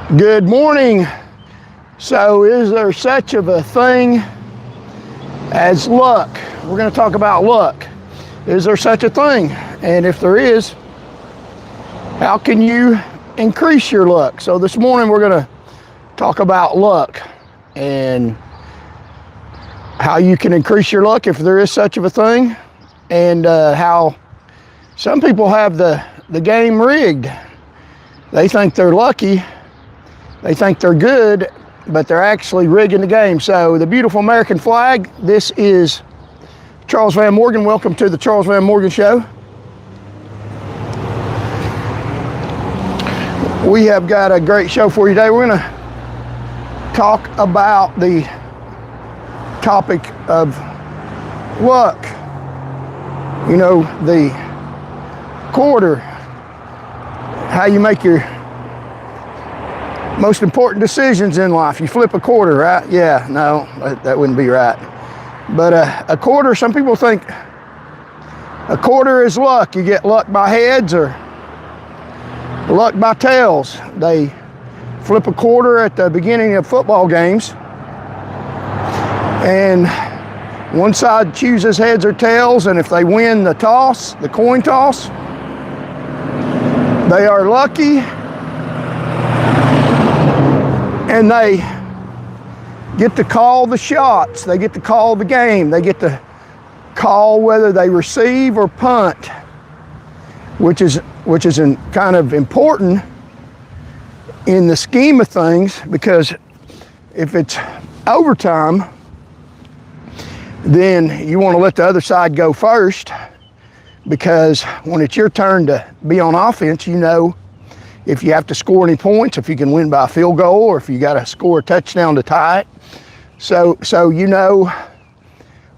Good morning. So is there such of a thing as luck? We're going to talk about luck. Is there such a thing? And if there is, how can you increase your luck? So this morning we're going to talk about luck and how you can increase your luck if there is such of a thing, and how some people have the game rigged. They think they're lucky. They think they're good, but they're actually rigging the game. So the beautiful American flag, this is Charles Van Morgan. Welcome to the Charles Van Morgan Show. We have got a great show for you today. We're going to talk about the topic of luck. You know, the quarter, how you make your most important decisions in life. You flip a quarter, right? Yeah, no, that wouldn't be right. But a quarter, some people think a quarter is luck. You get luck by heads or luck by tails. They flip a quarter at the beginning of football games, and one side chooses heads or tails, and if they win the toss, the coin toss, they are lucky. And they get to call the shots. They get to call the game. They get to call whether they receive or punt, which is kind of important in the scheme of things, because if it's overtime, then you want to let the other side go first, because when it's your turn to be on offense, you know if you have to score any points, if you can win by a field goal, or if you got to score a touchdown to tie it. So you know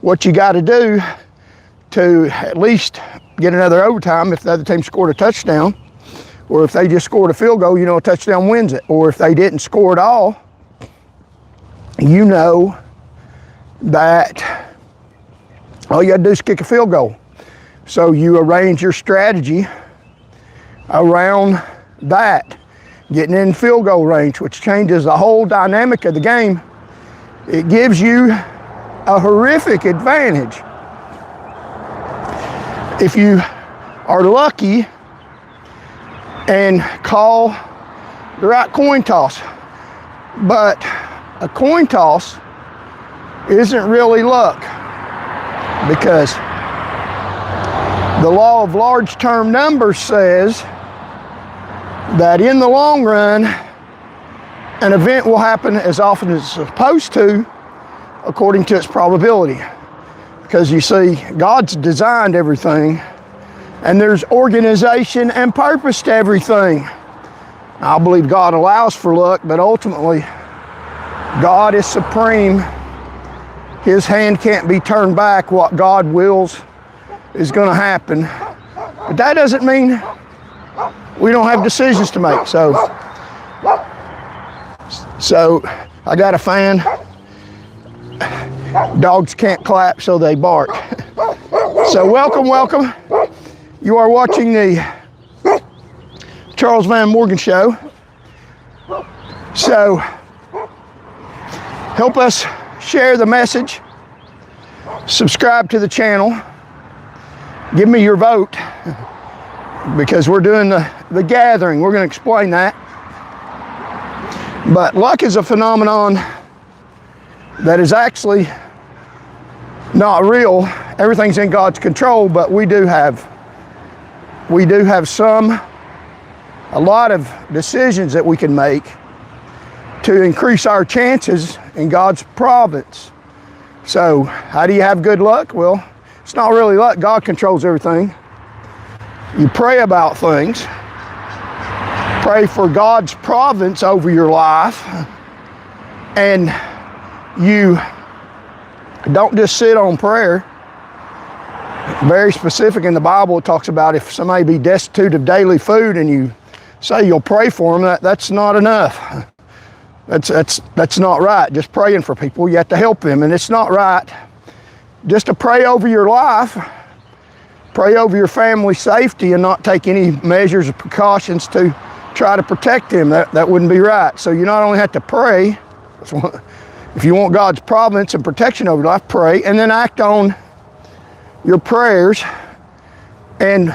what you got to do to at least get another overtime. If the other team scored a touchdown, or if they just scored a field goal, you know a touchdown wins it. Or if they didn't score at all, you know that all you got to do is kick a field goal. So you arrange your strategy around that, getting in field goal range, which changes the whole dynamic of the game. It gives you a horrific advantage if you are lucky and call the right coin toss. But a coin toss isn't really luck, because the law of large term numbers says that in the long run, an event will happen as often as it's supposed to, according to its probability. Because you see, God's designed everything, and there's organization and purpose to everything. I believe God allows for luck, but ultimately, God is supreme. His hand can't be turned back. What God wills is going to happen. But that doesn't mean we don't have decisions to make. So I got a fan. Dogs can't clap, so they bark. So welcome. You are watching the Charles Van Morgan Show. So help us share the message. Subscribe to the channel. Give me your vote, because we're doing the gathering. We're going to explain that. But luck is a phenomenon that is actually not real. Everything's in God's control, but we do have a lot of decisions that we can make to increase our chances in God's providence. So how do you have good luck? Well, it's not really luck. God controls everything. You pray about things. Pray for God's providence over your life. And you don't just sit on prayer. Very specific in the Bible, it talks about if somebody be destitute of daily food and you say you'll pray for them, that's not enough. That's not right. Just praying for people, you have to help them. And it's not right just to pray over your life, pray over your family safety, and not take any measures or precautions to try to protect them. That wouldn't be right. So you not only have to pray, if you want God's providence and protection over your life, pray, and then act on your prayers and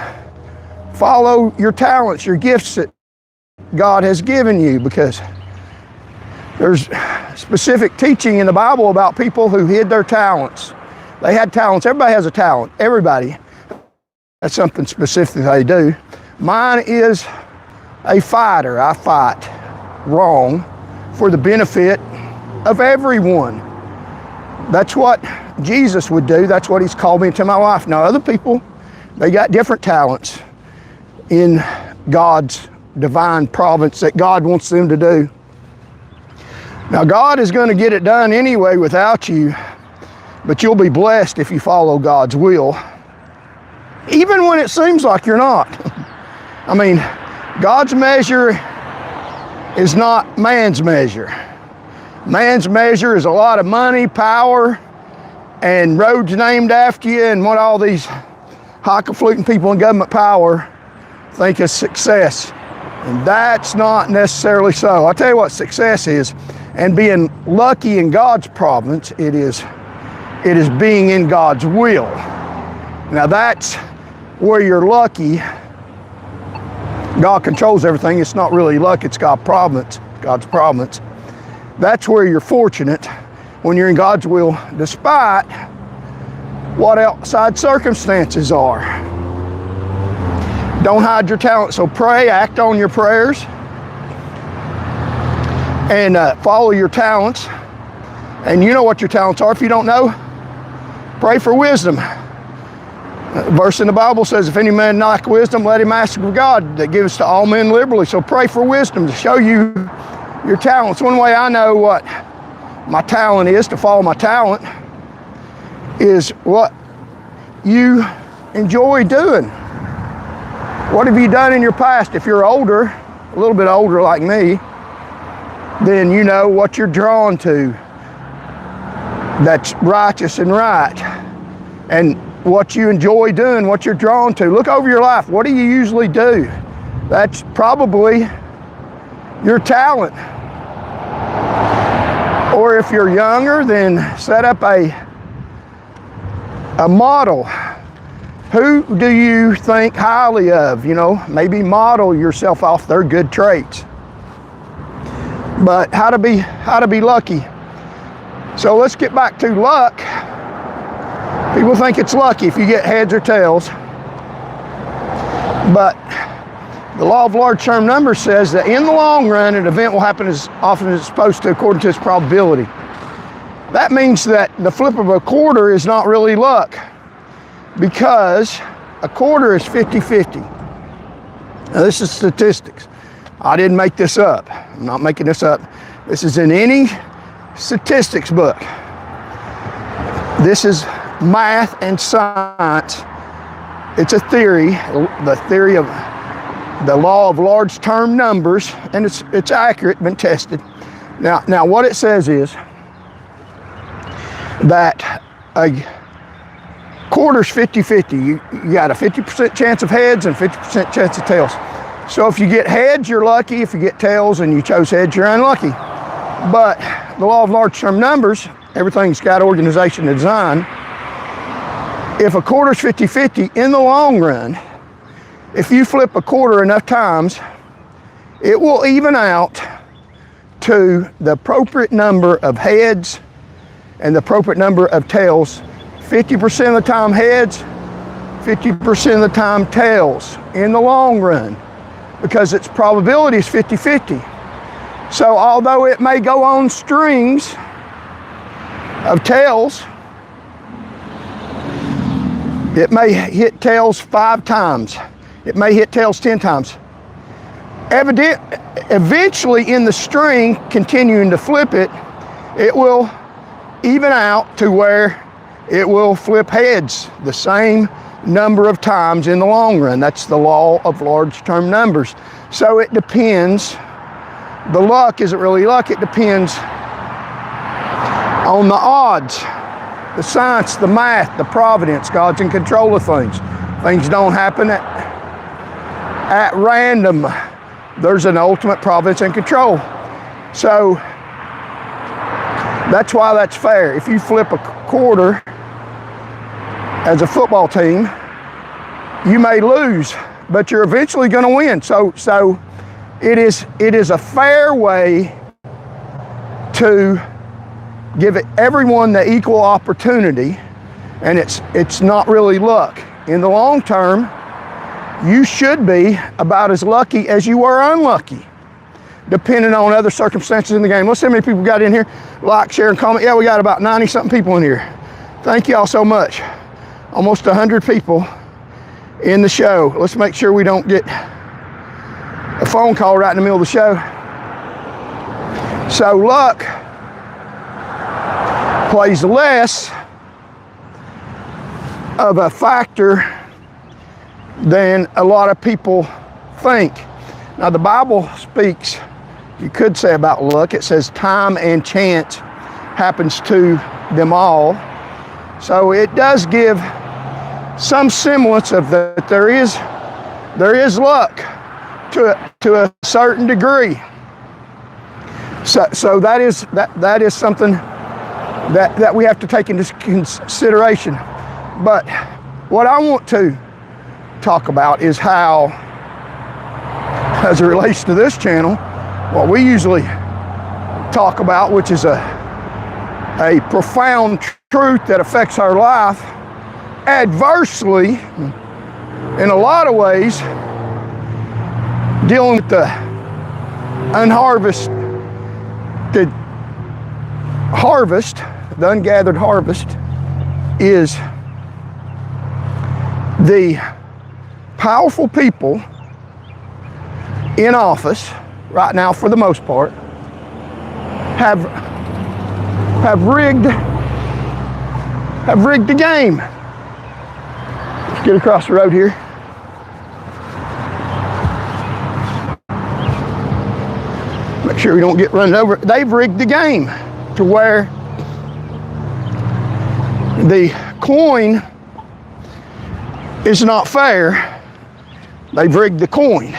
follow your talents, your gifts that God has given you, because there's specific teaching in the Bible about people who hid their talents. They had talents. Everybody has a talent. Everybody. That's something specific they do. Mine is a fighter. I fight wrong for the benefit of everyone. That's what Jesus would do. That's what he's called me to my life. Now, other people, they got different talents in God's divine providence that God wants them to do. Now, God is going to get it done anyway without you, but you'll be blessed if you follow God's will, even when it seems like you're not. I mean, God's measure is not man's measure. Man's measure is a lot of money, power, and roads named after you, and what all these highfalutin people in government power think is success. And that's not necessarily so. I'll tell you what success is, and being lucky in God's providence, it is being in God's will. Now that's where you're lucky. God controls everything. It's not really luck, it's God's providence. That's where you're fortunate, when you're in God's will, despite what outside circumstances are. Don't hide your talent. So pray, act on your prayers, and follow your talents. And you know what your talents are. If you don't know, pray for wisdom. A verse in the Bible says, if any man lack wisdom, let him ask of God, that gives to all men liberally. So pray for wisdom to show you your talents. One way I know what my talent is, to follow my talent, is what you enjoy doing. What have you done in your past? If you're older, a little bit older like me, then you know what you're drawn to that's righteous and right, and what you enjoy doing, what you're drawn to. Look over your life. What do you usually do? That's probably your talent. Or if you're younger, then set up a model. Who do you think highly of? You know, maybe model yourself off their good traits. But how to be lucky. So let's get back to luck. People think it's lucky if you get heads or tails. But the law of large term numbers says that in the long run, an event will happen as often as it's supposed to, according to its probability. That means that the flip of a quarter is not really luck, because a quarter is 50-50. Now, this is statistics. I didn't make this up. I'm not making this up. This is in any statistics book. This is math and science. It's a theory, the theory of the law of large term numbers, and it's accurate, been tested. Now what it says is that a quarter's 50-50. You got a 50% chance of heads and 50% chance of tails. So if you get heads, you're lucky. If you get tails and you chose heads, you're unlucky. But the law of large term numbers, everything's got organization and design. If a quarter's 50-50, in the long run, if you flip a quarter enough times, it will even out to the appropriate number of heads and the appropriate number of tails. 50% of the time heads, 50% of the time tails in the long run, because its probability is 50-50. So although it may go on strings of tails, it may hit tails 5 times. It may hit tails 10 times. Eventually in the string, continuing to flip it, it will even out to where it will flip heads the same number of times in the long run. That's the law of large term numbers. So it depends. The luck isn't really luck. It depends on the odds, the science, the math, the providence. God's in control of things. Things don't happen at random. there's an ultimate providence and control. So that's why that's fair. If you flip a quarter as a football team, you may lose, but you're eventually going to win. So it is a fair way to give everyone the equal opportunity, and it's not really luck. In the long term, you should be about as lucky as you were unlucky, depending on other circumstances in the game. Let's see how many people got in here. Like, share, and comment. Yeah, we got about 90-something people in here. Thank y'all so much. Almost 100 people in the show. Let's make sure we don't get a phone call right in the middle of the show. So luck plays less of a factor than a lot of people think. Now the Bible speaks, you could say about luck, it says time and chance happens to them all. So it does give some semblance of that there is luck to a certain degree. So that is something that we have to take into consideration. But what I want to talk about is how, as it relates to this channel, what we usually talk about, which is a profound truth that affects our life adversely in a lot of ways, dealing with the the ungathered harvest, is the powerful people in office right now, for the most part, have rigged the game. Let's get across the road here. Make sure we don't get run over. They've rigged the game to where the coin is not fair. They've rigged the coin.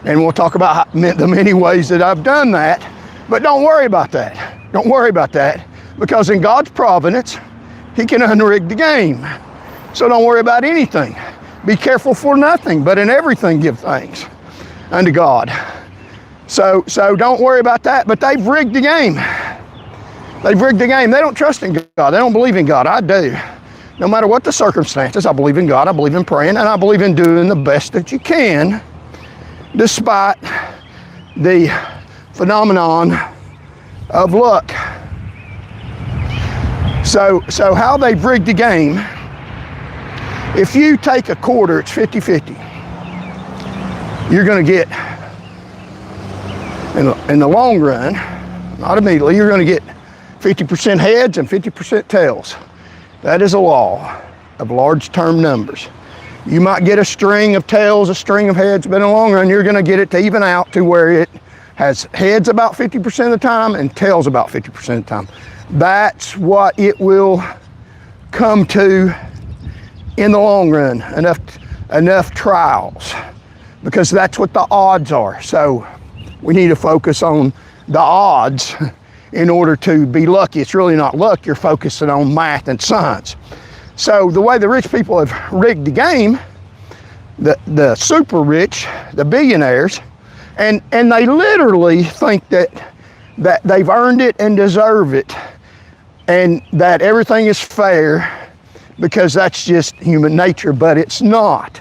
And we'll talk about the many ways that I've done that. But don't worry about that. Don't worry about that. Because in God's providence, He can unrig the game. So don't worry about anything. Be careful for nothing, but in everything give thanks unto God. So don't worry about that. But they've rigged the game. They've rigged the game. They don't trust in God. They don't believe in God. I do. No matter what the circumstances, I believe in God. I believe in praying, and I believe in doing the best that you can, despite the phenomenon of luck. So how they've rigged the game, if you take a quarter, it's 50-50. You're going to get, in the long run, not immediately, you're going to get 50% heads and 50% tails. That is a law of large term numbers. You might get a string of tails, a string of heads, but in the long run, you're going to get it to even out to where it has heads about 50% of the time and tails about 50% of the time. That's what it will come to in the long run, enough trials, because that's what the odds are. So we need to focus on the odds in order to be lucky. It's really not luck, you're focusing on math and science. So the way the rich people have rigged the game, the super rich, the billionaires, and they literally think that they've earned it and deserve it, and that everything is fair because that's just human nature, but it's not.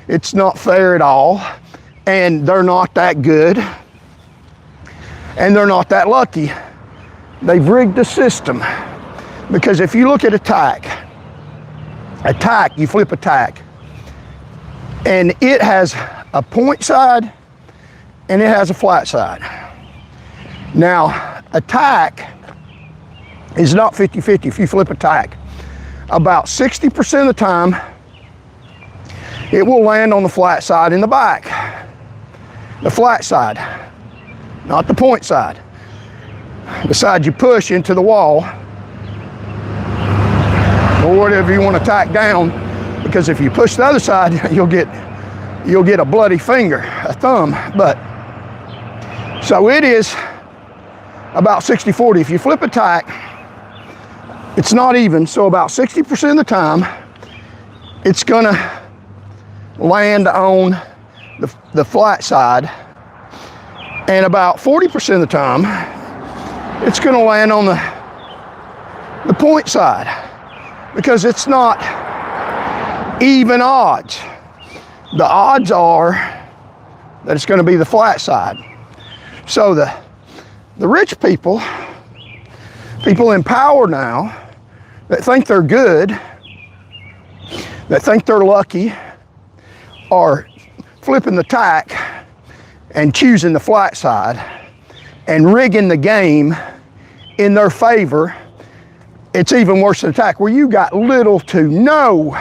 It's not fair at all, and they're not that good, and they're not that lucky. They've rigged the system, because if you look at attack, you flip attack, and it has a point side and it has a flat side. Now, attack is not 50-50 if you flip attack. About 60% of the time, it will land on the flat side in the back. The flat side, not the point side. The side you push into the wall, or whatever you want to tack down, because if you push the other side, you'll get you'll get a bloody finger, a thumb. But so it is about 60-40. If you flip a tack, it's not even, so about 60% of the time, it's gonna land on the flat side, and about 40% of the time, it's gonna land on the point side, because it's not even odds. The odds are that it's gonna be the flat side. So the rich people in power now, that think they're good, that think they're lucky, are flipping the tack and choosing the flat side and rigging the game in their favor. It's even worse than attack, where you got little to no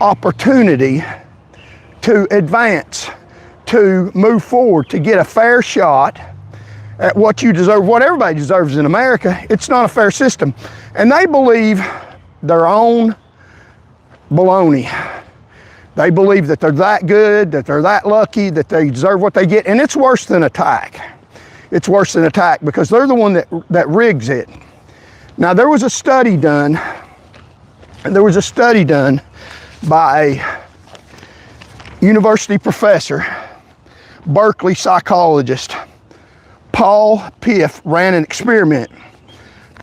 opportunity to advance, to move forward, to get a fair shot at what you deserve, what everybody deserves in America. It's not a fair system. And they believe their own baloney. They believe that they're that good, that they're that lucky, that they deserve what they get. And it's worse than attack. It's worse than attack, because they're the one that rigs it. Now, there was a study done by a university professor, Berkeley psychologist, Paul Piff, ran an experiment.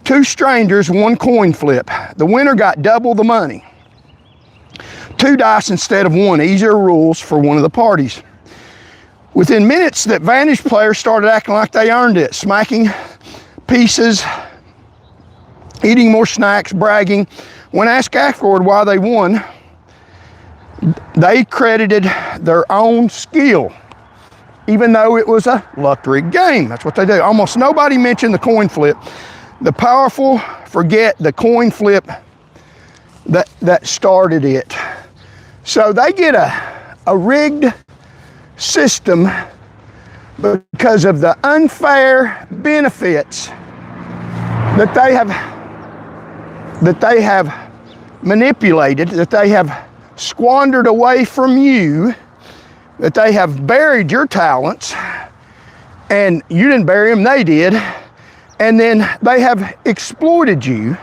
2 strangers, 1 coin flip. The winner got double the money. 2 dice instead of 1, easier rules for one of the parties. Within minutes, the advantaged player started acting like they earned it, smacking pieces, eating more snacks, bragging. When asked afterward why they won, they credited their own skill, even though it was a luck-rigged game. That's what they do. Almost nobody mentioned the coin flip. The powerful forget the coin flip that started it. So they get a rigged system because of the unfair benefits that they have manipulated, that they have squandered away from you, that they have buried your talents, and you didn't bury them, they did, and then they have exploited you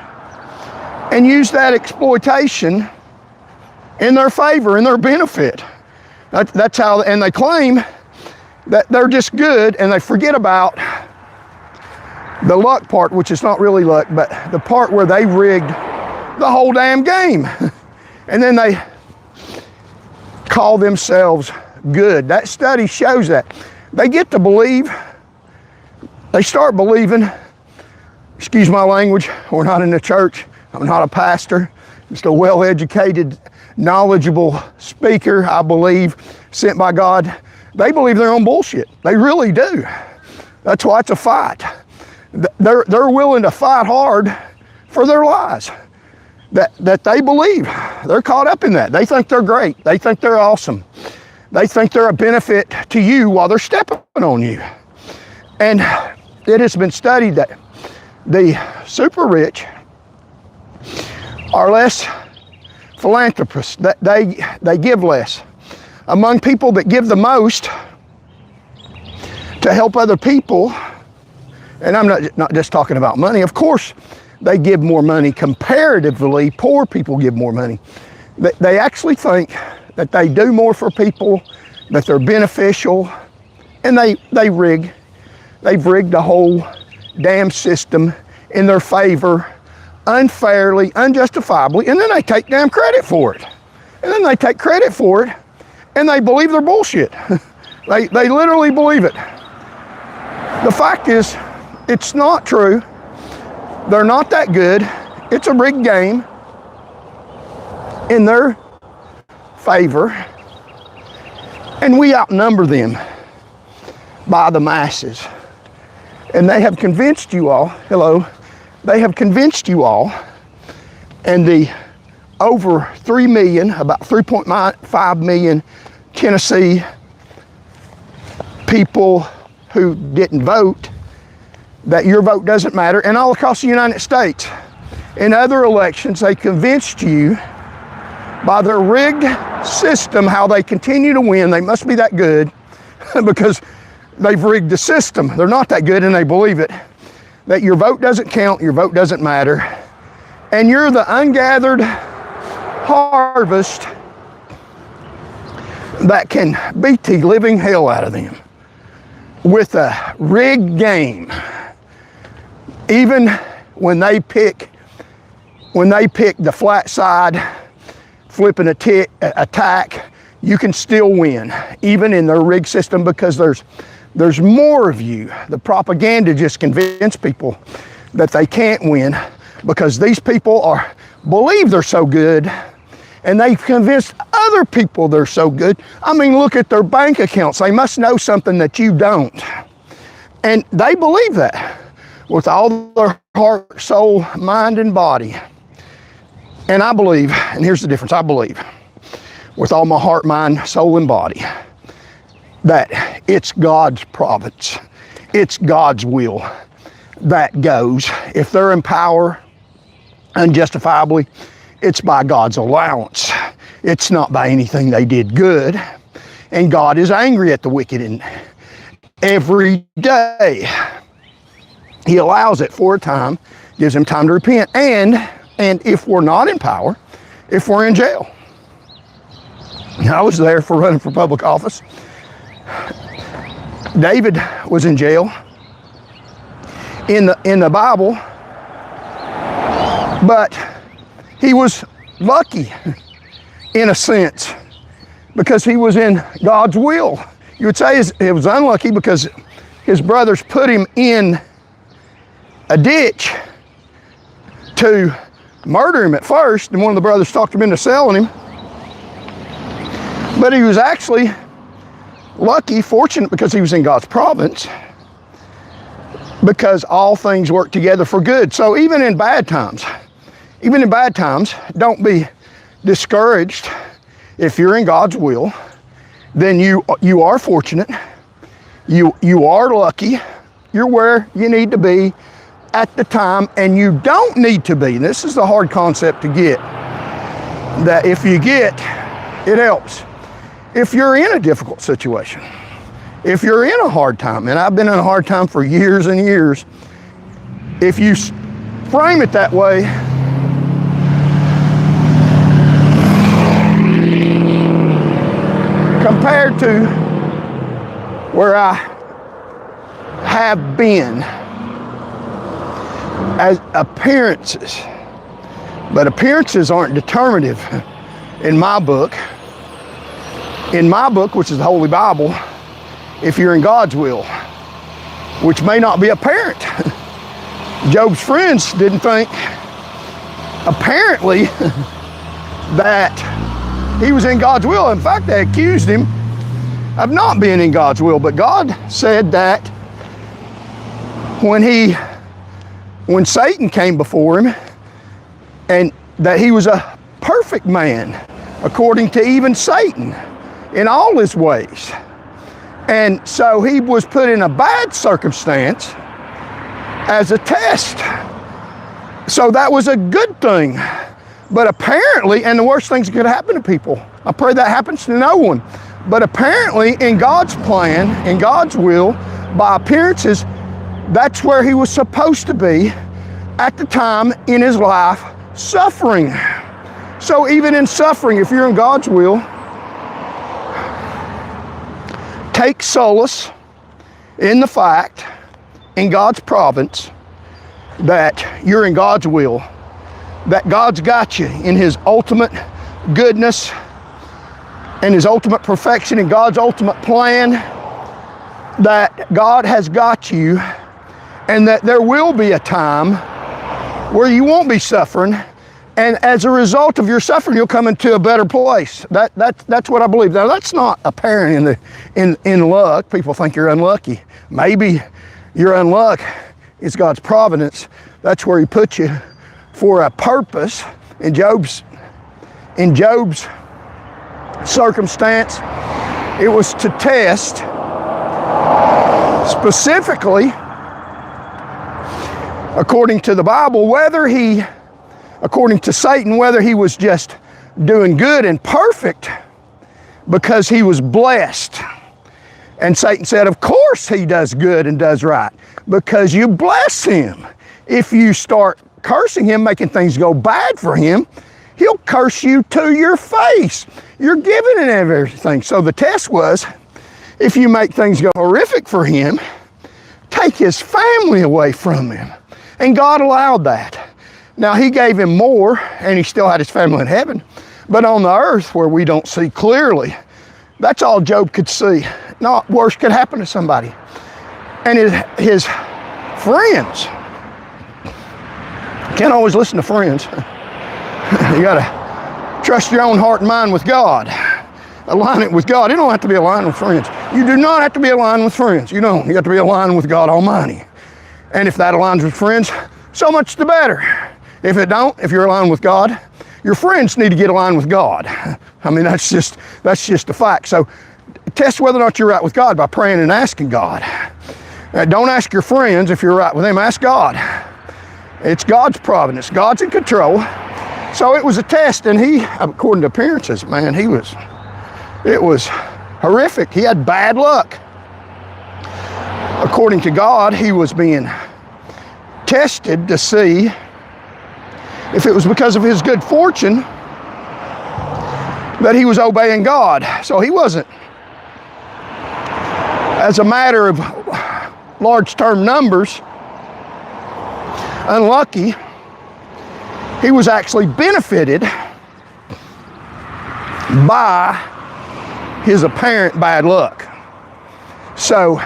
and used that exploitation in their favor, in their benefit. That's how, and they claim that they're just good, and they forget about the luck part, which is not really luck, but the part where they rigged the whole damn game. And then they call themselves good. That study shows that. They get to believe, they start believing, excuse my language, we're not in the church, I'm not a pastor, just a well-educated, knowledgeable speaker, I believe, sent by God. They believe their own bullshit. They really do. That's why it's a fight. They're willing to fight hard for their lies that they believe. They're caught up in that. They think they're great. They think they're awesome. They think they're a benefit to you while they're stepping on you. And it has been studied that the super rich are less philanthropists, that they give less. Among people that give the most to help other people, and I'm not just talking about money, of course they give more money comparatively. Poor people give more money. They actually think that they do more for people, that they're beneficial, and they've rigged the whole damn system in their favor, unfairly, unjustifiably, and then they take damn credit for it. And then they take credit for it, and they believe they're bullshit. They literally believe it. The fact is, it's not true. They're not that good. It's a rigged game in their favor, and we outnumber them by the masses. And they have convinced you all, they have convinced you all, and the over 3 million, about 3.5 million Tennessee people who didn't vote, that your vote doesn't matter, and all across the United States. In other elections, they convinced you by their rigged system, how they continue to win. They must be that good because they've rigged the system. They're not that good and they believe it. That your vote doesn't count, your vote doesn't matter. And you're the ungathered harvest that can beat the living hell out of them with a rigged game. Even when they pick the flat side, flipping attack, you can still win, even in their rigged system, because there's more of you. The propaganda just convinced people that they can't win because these people believe they're so good, and they've convinced other people they're so good. I mean, look at their bank accounts. They must know something that you don't. And they believe that with all their heart, soul, mind, and body. And I believe, and here's the difference, I believe with all my heart, mind, soul, and body that it's God's providence. It's God's will that goes. If they're in power unjustifiably, it's by God's allowance. It's not by anything they did good. And God is angry at the wicked, and every day He allows it for a time, gives them time to repent. And if we're not in power, if we're in jail. I was there for running for public office. David was in jail in the Bible, but he was lucky in a sense because he was in God's will. You would say it was unlucky because his brothers put him in a ditch to murder him at first, and one of the brothers talked him into selling him. But he was actually lucky, fortunate, because he was in God's providence, because all things work together for good. So even in bad times, don't be discouraged. If you're in God's will, then you are fortunate. You are lucky. You're where you need to be at the time, and you don't need to be. This is the hard concept to get. That if you get, it helps. If you're in a difficult situation, if you're in a hard time, and I've been in a hard time for years and years, if you frame it that way, compared to where I have been, as appearances, but appearances aren't determinative in my book. In my book, which is the Holy Bible, if you're in God's will, which may not be apparent. Job's friends didn't think, apparently, that he was in God's will. In fact, they accused him of not being in God's will. But God said that when Satan came before him, and that he was a perfect man, according to even Satan, in all his ways. And so he was put in a bad circumstance as a test. So that was a good thing. But apparently, and the worst things that could happen to people, I pray that happens to no one. But apparently, in God's plan, in God's will, by appearances, that's where he was supposed to be at the time in his life, suffering. So even in suffering, if you're in God's will, take solace in the fact, in God's providence, that you're in God's will, that God's got you in his ultimate goodness and his ultimate perfection and God's ultimate plan, that God has got you, and that there will be a time where you won't be suffering, and as a result of your suffering, you'll come into a better place. That's what I believe. Now, that's not apparent in luck. People think you're unlucky. Maybe your unluck is God's providence. That's where he put you for a purpose. In Job's circumstance, it was to test specifically, according to the Bible, according to Satan, whether he was just doing good and perfect, because he was blessed. And Satan said, of course he does good and does right, because you bless him. If you start cursing him, making things go bad for him, he'll curse you to your face. You're giving him everything. So the test was, if you make things go horrific for him, take his family away from him. And God allowed that. Now, he gave him more, and he still had his family in heaven. But on the earth, where we don't see clearly, that's all Job could see. Not worse could happen to somebody. And his friends, can't always listen to friends. You gotta trust your own heart and mind with God. Align it with God. You don't have to be aligned with friends. You do not have to be aligned with friends. You don't. You have to be aligned with God Almighty. And if that aligns with friends, so much the better. If it don't, if you're aligned with God, your friends need to get aligned with God. I mean, that's just a fact. So test whether or not you're right with God by praying and asking God. Don't ask your friends if you're right with them. Ask God. It's God's providence. God's in control. So it was a test, and he, according to appearances, man, it was horrific. He had bad luck. According to God, he was being tested to see if it was because of his good fortune that he was obeying God. So he wasn't, as a matter of large term numbers, unlucky. He was actually benefited by his apparent bad luck. So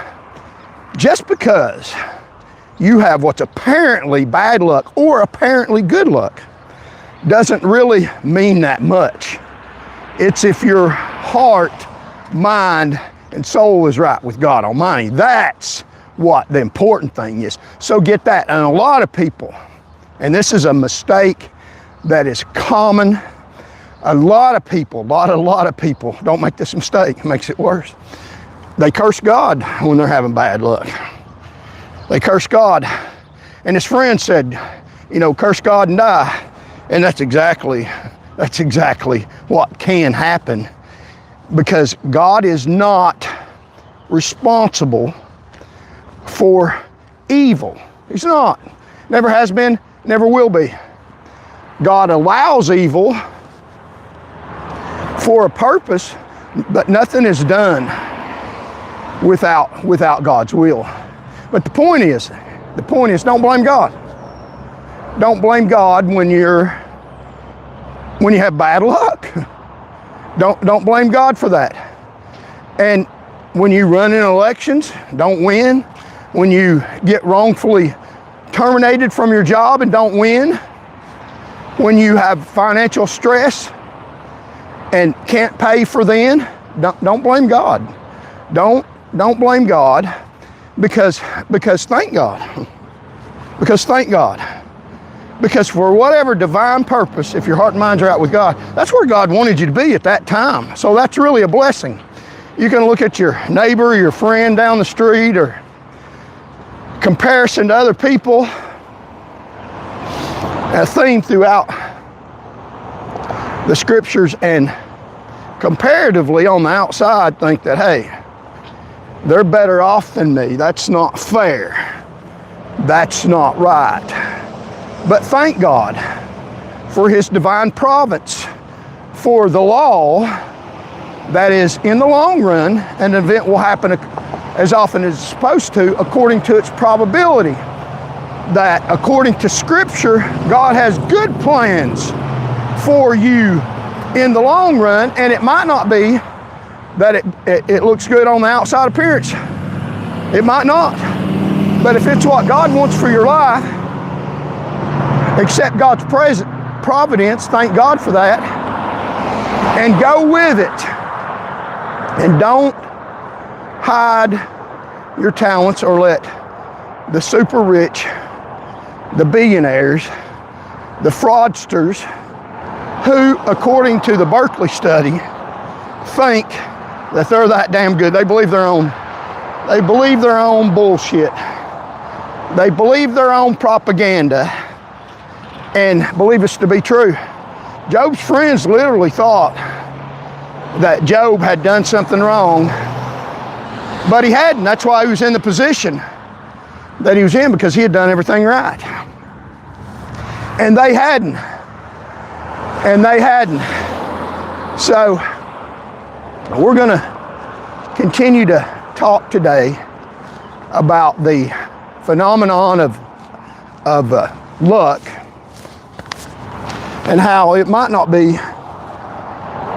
just because you have what's apparently bad luck or apparently good luck doesn't really mean that much. It's if your heart, mind, and soul is right with God Almighty. That's what the important thing is. So get that. And a lot of people, and this is a mistake that is common, a lot of people, don't make this mistake, it makes it worse. They curse God when they're having bad luck. They curse God. And his friend said, curse God and die. And that's exactly what can happen, because God is not responsible for evil. He's not. Never has been, never will be. God allows evil for a purpose, but nothing is done without God's will. But the point is, don't blame God. Don't blame God when you have bad luck. Don't blame God for that. And when you run in elections, don't win. When you get wrongfully terminated from your job and don't win. When you have financial stress and can't pay for then, don't blame God. Don't blame God, because thank God. Because thank God. Because for whatever divine purpose, if your heart and minds are out with God, that's where God wanted you to be at that time. So that's really a blessing. You can look at your neighbor, your friend down the street, or comparison to other people. A theme throughout the scriptures, and comparatively on the outside think that, hey, they're better off than me. That's not fair. That's not right. But thank God for his divine providence, for the law that is in the long run, an event will happen as often as it's supposed to according to its probability. That according to Scripture, God has good plans for you in the long run, and it might not be that it looks good on the outside appearance. It might not. But if it's what God wants for your life, accept God's providence, thank God for that, and go with it. And don't hide your talents or let the super rich, the billionaires, the fraudsters, who, according to the Berkeley study, think that they're that damn good. They believe their own bullshit. They believe their own propaganda and believe it's to be true. Job's friends literally thought that Job had done something wrong, but he hadn't. That's why he was in the position that he was in, because he had done everything right. And they hadn't. And they hadn't. So we're going to continue to talk today about the phenomenon of luck, and how it might not be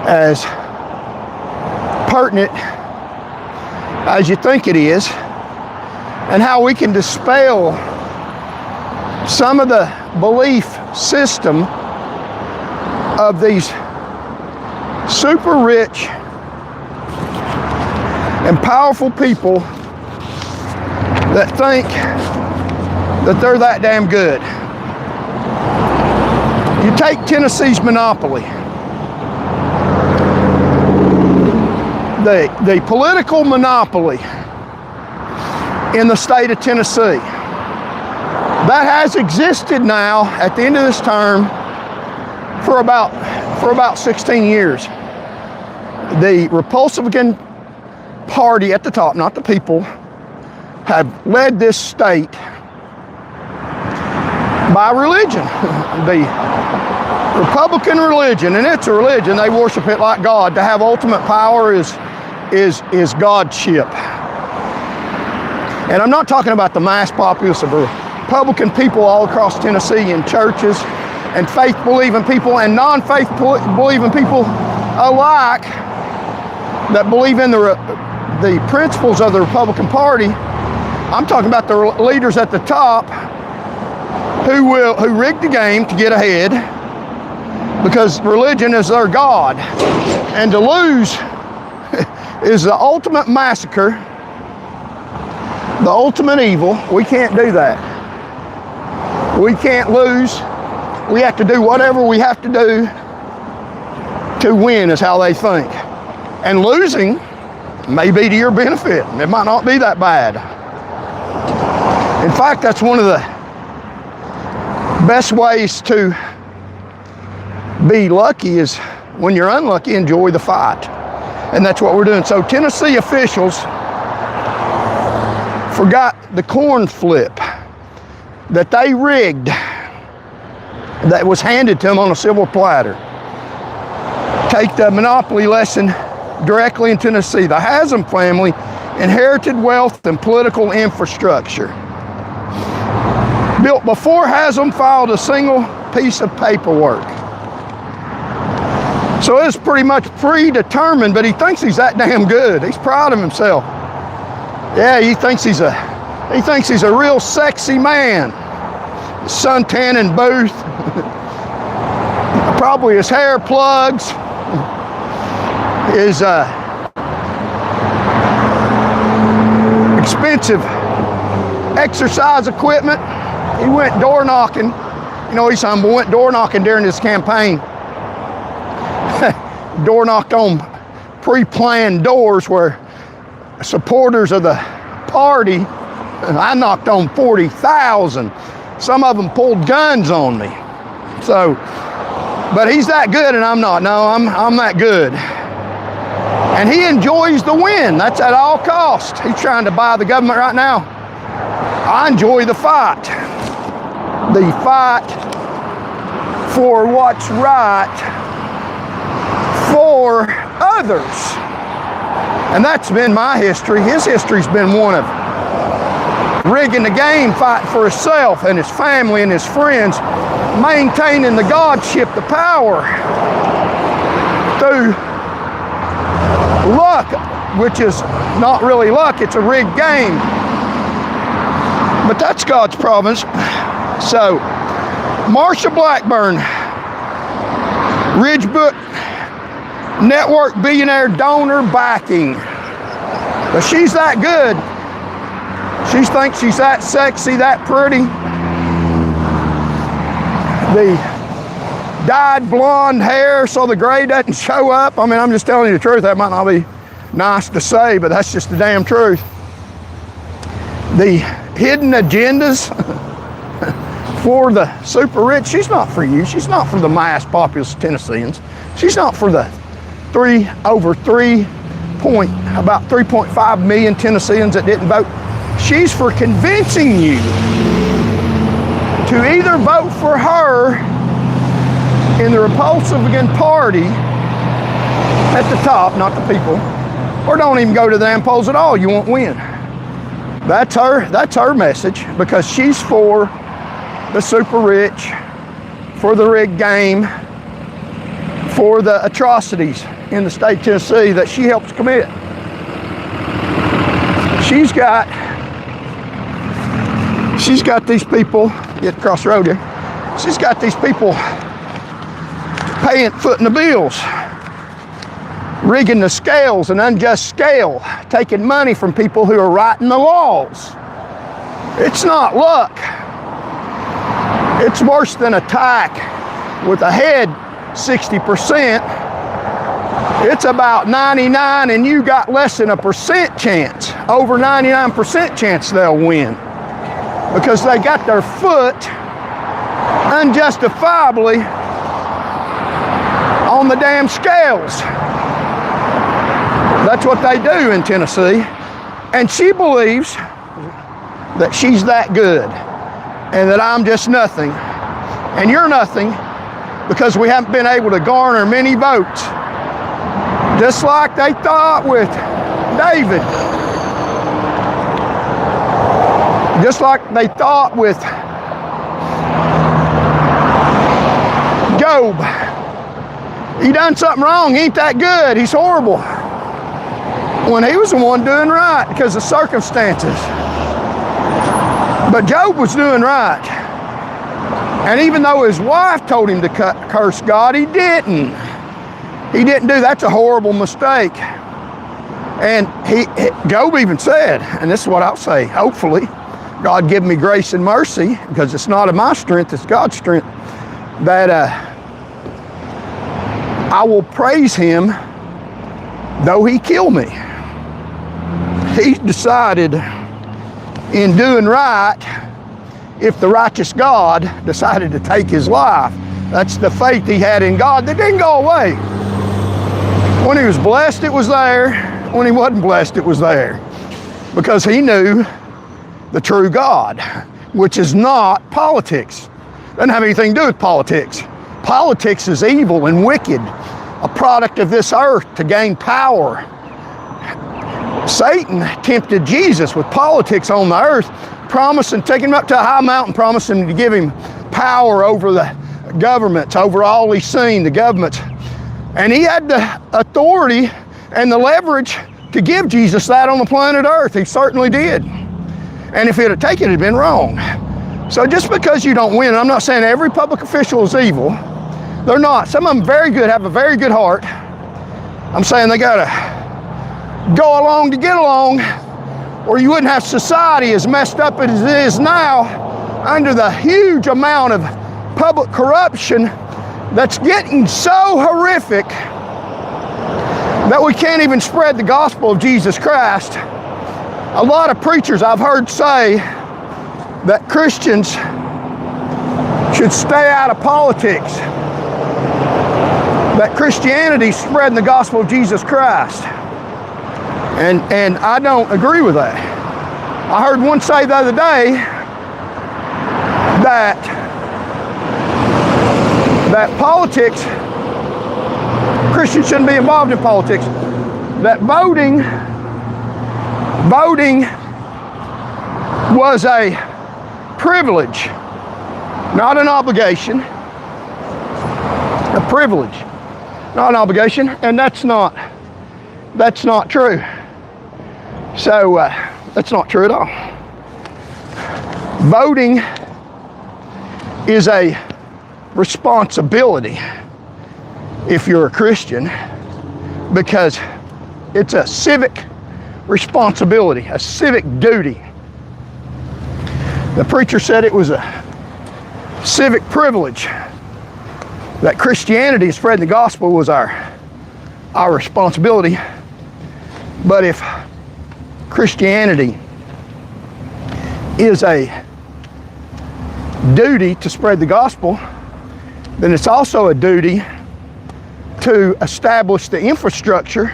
as pertinent as you think it is, and how we can dispel some of the belief system of these super rich and powerful people that think that they're that damn good. You take Tennessee's monopoly. The political monopoly in the state of Tennessee. That has existed now at the end of this term for about 16 years. The Republican Party at the top, not the people, have led this state by religion. The Republican religion, and it's a religion, they worship it like God. To have ultimate power is Godship. And I'm not talking about the mass populace of Republican people all across Tennessee in churches and faith-believing people and non-faith-believing people alike that believe in the principles of the Republican Party. I'm talking about the leaders at the top who rig the game to get ahead, because religion is their God. And to lose is the ultimate massacre, the ultimate evil. We can't do that. We can't lose. We have to do whatever we have to do to win, is how they think. And losing may be to your benefit. It might not be that bad. In fact, that's one of the best ways to be lucky, is when you're unlucky, enjoy the fight. And that's what we're doing. So Tennessee officials forgot the corn flip that they rigged, that was handed to them on a silver platter. Take the monopoly lesson directly in Tennessee. The Haslam family inherited wealth and political infrastructure built before Haslam filed a single piece of paperwork. So it's pretty much predetermined, but he thinks he's that damn good. He's proud of himself. Yeah, he thinks he's a real sexy man. Suntan booth. Probably his hair plugs. His expensive exercise equipment. He went door knocking. You know, he's humble. Went door knocking during his campaign. Door knocked on pre-planned doors where supporters of the party, I knocked on 40,000. Some of them pulled guns on me. So, but he's that good and I'm not. No, I'm that good. And he enjoys the win. That's at all costs. He's trying to buy the government right now. I enjoy the fight. The fight for what's right for others. And that's been my history. His history's been one of rigging the game, fighting for himself and his family and his friends, maintaining the godship, the power, through luck, which is not really luck, it's a rigged game. But that's God's providence. So, Marsha Blackburn, Ridgebook Network billionaire donor backing. But she's that good. She thinks she's that sexy, that pretty. The dyed blonde hair so the gray doesn't show up. I mean, I'm just telling you the truth. That might not be nice to say, but that's just the damn truth. The hidden agendas for the super rich, she's not for you. She's not for the mass populace of Tennesseans. She's not for the about 3.5 million Tennesseans that didn't vote. She's for convincing you to either vote for her in the Republican Party at the top, not the people, or don't even go to the damn polls at all. You won't win. That's her message, because she's for the super rich, for the rigged game, for the atrocities in the state of Tennessee that she helps commit. She's got these people, get across the road here, she's got these people footing the bills, rigging the scales, an unjust scale, taking money from people who are writing the laws. It's not luck. It's worse than attack with a head 60%. It's about 99 and you got less than a percent chance. Over 99% chance they'll win, because they got their foot unjustifiably on the damn scales. That's what they do in Tennessee. And she believes that she's that good and that I'm just nothing. And you're nothing, because we haven't been able to garner many votes. Just like they thought with David. Just like they thought with Job. He done something wrong, he ain't that good, he's horrible. When he was the one doing right because of circumstances. But Job was doing right. And even though his wife told him to curse God, he didn't. He didn't do, that's a horrible mistake. And Job even said, and this is what I'll say, hopefully, God give me grace and mercy, because it's not of my strength, it's God's strength, that I will praise him though he kill me. He decided in doing right, if the righteous God decided to take his life, that's the faith he had in God that didn't go away. When he was blessed, it was there. When he wasn't blessed, it was there. Because he knew the true God, which is not politics. Doesn't have anything to do with politics. Politics is evil and wicked, a product of this earth to gain power. Satan tempted Jesus with politics on the earth, taking him up to a high mountain, promising to give him power over the governments, over all he's seen, the governments. And he had the authority and the leverage to give Jesus that on the planet Earth. He certainly did. And if he'd have taken it, it'd been wrong. So just because you don't win, I'm not saying every public official is evil. They're not. Some of them very good, have a very good heart. I'm saying they gotta go along to get along, or you wouldn't have society as messed up as it is now under the huge amount of public corruption that's getting so horrific that we can't even spread the gospel of Jesus Christ. A lot of preachers I've heard say that Christians should stay out of politics, that Christianity's spreading the gospel of Jesus Christ. And I don't agree with that. I heard one say the other day that politics, Christians shouldn't be involved in politics, that voting was a privilege, not an obligation, a privilege, not an obligation, and that's not true. So that's not true at all. Voting is a responsibility if you're a Christian, because it's a civic responsibility, a civic duty. The preacher said it was a civic privilege, that Christianity, spreading the gospel, was our responsibility. But if Christianity is a duty to spread the gospel, then it's also a duty to establish the infrastructure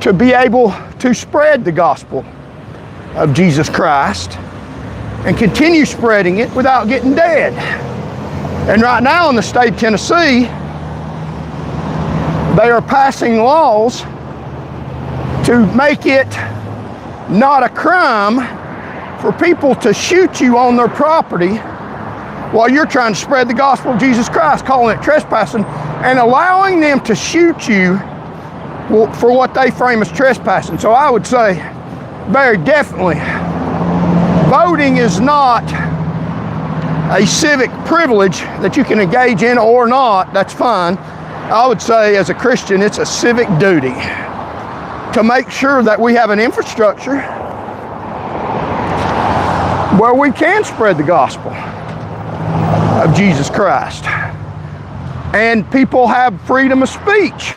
to be able to spread the gospel of Jesus Christ and continue spreading it without getting dead. And right now in the state of Tennessee, they are passing laws to make it not a crime for people to shoot you on their property while you're trying to spread the gospel of Jesus Christ, calling it trespassing, and allowing them to shoot you for what they frame as trespassing. So I would say, very definitely, voting is not a civic privilege that you can engage in or not. That's fine. I would say, as a Christian, it's a civic duty to make sure that we have an infrastructure where we can spread the gospel of Jesus Christ. And people have freedom of speech.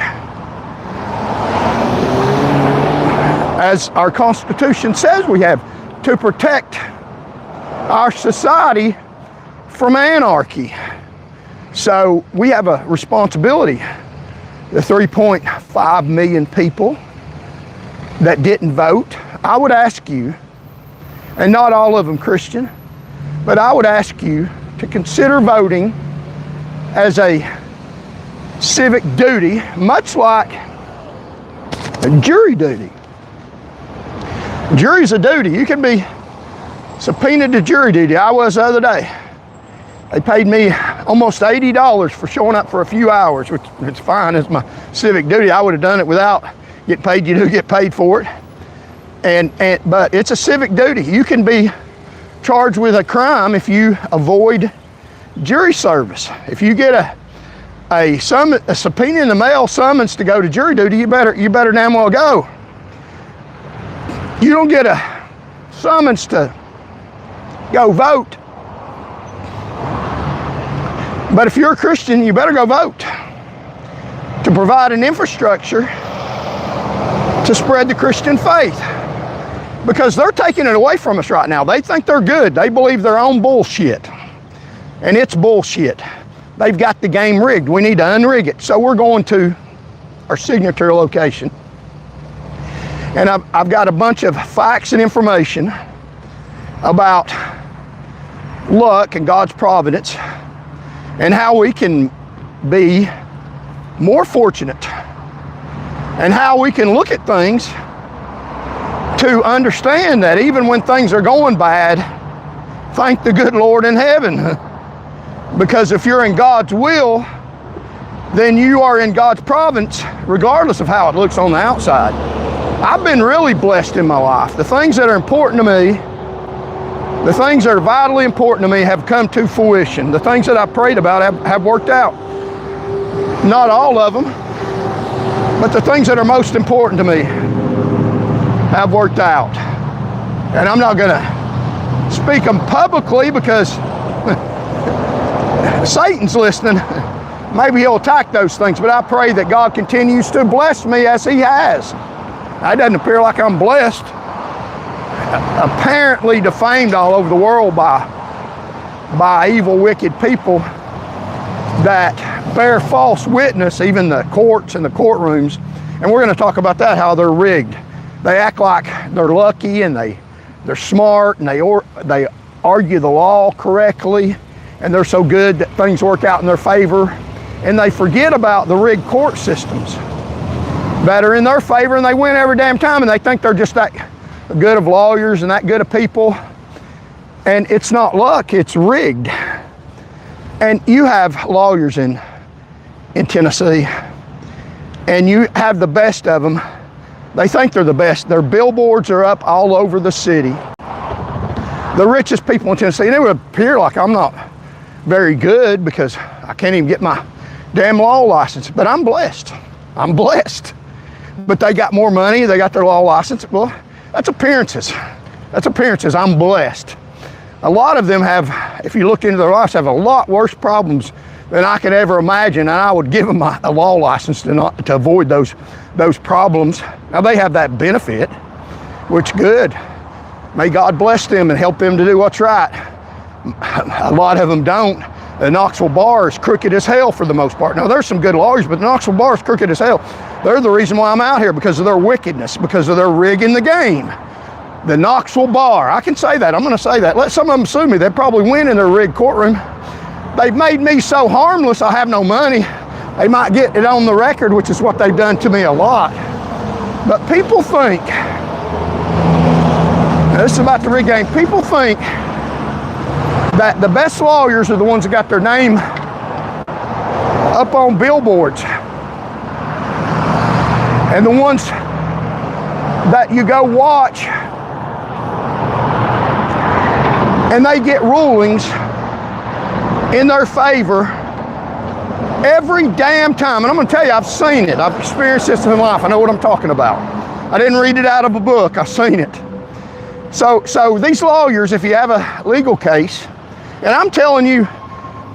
As our Constitution says we have, to protect our society from anarchy. So we have a responsibility. The 3.5 million people that didn't vote, I would ask you, and not all of them Christian, but I would ask you to consider voting as a civic duty, much like a jury duty. Jury's a duty. You can be subpoenaed to jury duty. I was the other day. They paid me almost $80 for showing up for a few hours, which is fine. It's my civic duty. I would have done it without getting paid. You do get paid for it. But it's a civic duty. You can be charged with a crime if you avoid jury service. If you get a subpoena in the mail, summons to go to jury duty, you better damn well go. You don't get a summons to go vote. But if you're a Christian, you better go vote to provide an infrastructure to spread the Christian faith. Because they're taking it away from us right now. They think they're good. They believe their own bullshit. And it's bullshit. They've got the game rigged. We need to unrig it. So we're going to our signature location. And I've got a bunch of facts and information about luck and God's providence and how we can be more fortunate and how we can look at things to understand that even when things are going bad, thank the good Lord in heaven. Because if you're in God's will, then you are in God's providence, regardless of how it looks on the outside. I've been really blessed in my life. The things that are important to me, the things that are vitally important to me have come to fruition. The things that I prayed about have worked out. Not all of them, but the things that are most important to me have worked out. And I'm not going to speak them publicly because Satan's listening. Maybe he'll attack those things, but I pray that God continues to bless me as he has. It doesn't appear like I'm blessed. Apparently defamed all over the world by evil, wicked people that bear false witness, even the courts and the courtrooms. And we're going to talk about that, how they're rigged. They act like they're lucky and they're smart and they argue the law correctly and they're so good that things work out in their favor. And they forget about the rigged court systems that are in their favor, and they win every damn time, and they think they're just that good of lawyers and that good of people. And it's not luck, it's rigged. And you have lawyers in Tennessee, and you have the best of them. They think they're the best. Their billboards are up all over the city. The richest people in Tennessee, and it would appear like I'm not very good because I can't even get my damn law license, but I'm blessed. I'm blessed. But they got more money, they got their law license. Well, that's appearances. That's appearances. I'm blessed. A lot of them have, if you look into their lives, have a lot worse problems than I could ever imagine, and I would give them a law license to avoid those problems. Now they have that benefit, which good. May God bless them and help them to do what's right. A lot of them don't. The Knoxville bar is crooked as hell for the most part. Now, there's some good lawyers, but the Knoxville bar is crooked as hell. They're the reason why I'm out here, because of their wickedness, because of their rigging the game. The Knoxville bar, I can say that, I'm gonna say that. Let some of them sue me, they'd probably win in their rigged courtroom. They've made me so harmless, I have no money. They might get it on the record, which is what they've done to me a lot. But people think, now this is about the rig game, people think that the best lawyers are the ones that got their name up on billboards. And the ones that you go watch and they get rulings in their favor every damn time. And I'm gonna tell you, I've seen it. I've experienced this in life. I know what I'm talking about. I didn't read it out of a book, I've seen it. So these lawyers, if you have a legal case, and I'm telling you,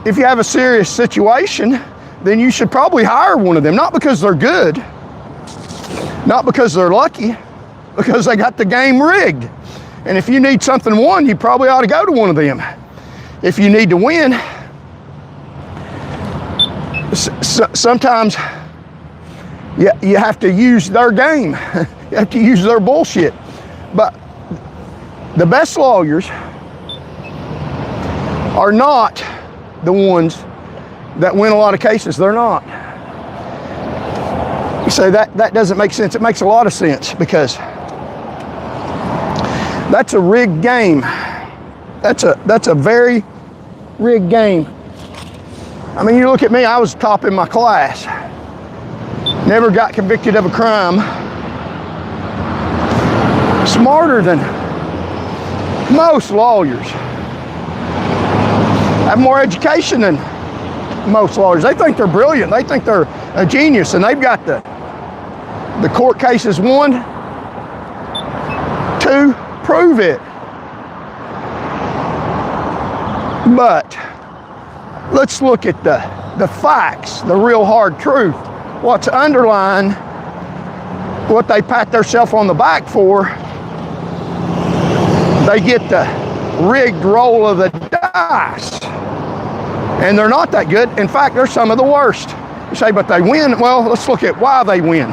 if you have a serious situation, then you should probably hire one of them, not because they're good, not because they're lucky, because they got the game rigged. And if you need something won, you probably ought to go to one of them. If you need to win, sometimes you have to use their game. You have to use their bullshit. But the best lawyers are not the ones that win a lot of cases. They're not. You say that doesn't make sense. It makes a lot of sense, because that's a rigged game. That's a very rigged game. I mean, you look at me, I was top in my class. Never got convicted of a crime. Smarter than most lawyers. Have more education than most lawyers. They think they're brilliant. They think they're a genius, and they've got the court cases won to prove it. But let's look at the facts, the real hard truth. What's underlying what they pat themselves on the back for. They get the rigged roll of the dice. And they're not that good. In fact, they're some of the worst. You say, but they win. Well, let's look at why they win.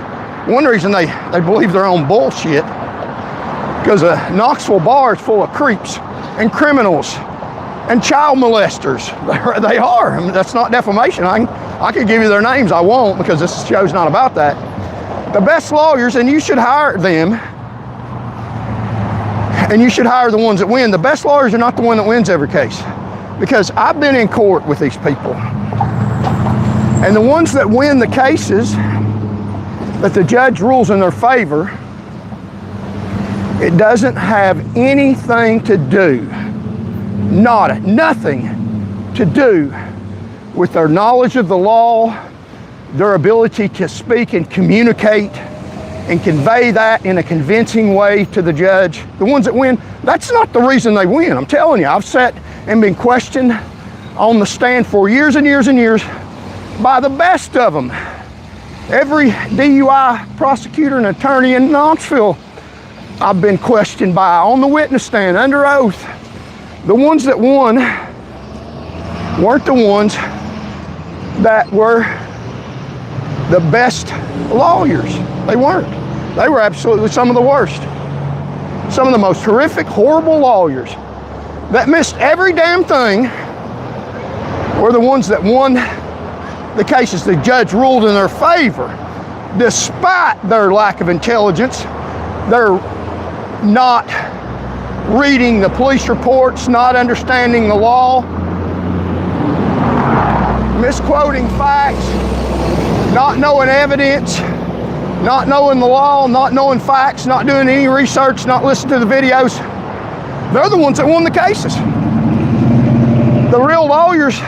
One reason they believe their own bullshit, because a Knoxville bar is full of creeps and criminals and child molesters. They are. I mean, that's not defamation. I could give you their names. I won't, because this show's not about that. The best lawyers, and you should hire them, and you should hire the ones that win. The best lawyers are not the one that wins every case, because I've been in court with these people, and the ones that win the cases that the judge rules in their favor, it doesn't have anything to do, nothing to do with their knowledge of the law, their ability to speak and communicate and convey that in a convincing way to the judge. The ones that win, that's not the reason they win. I'm telling you, I've sat and been questioned on the stand for years and years and years by the best of them. Every DUI prosecutor and attorney in Knoxville I've been questioned by on the witness stand under oath. The ones that won weren't the ones that were the best lawyers. They weren't. They were absolutely some of the worst. Some of the most horrific, horrible lawyers that missed every damn thing were the ones that won the cases the judge ruled in their favor, despite their lack of intelligence. They're not reading the police reports, not understanding the law, misquoting facts, not knowing evidence, not knowing the law, not knowing facts, not doing any research, not listening to the videos. They're the ones that won the cases. The real lawyers,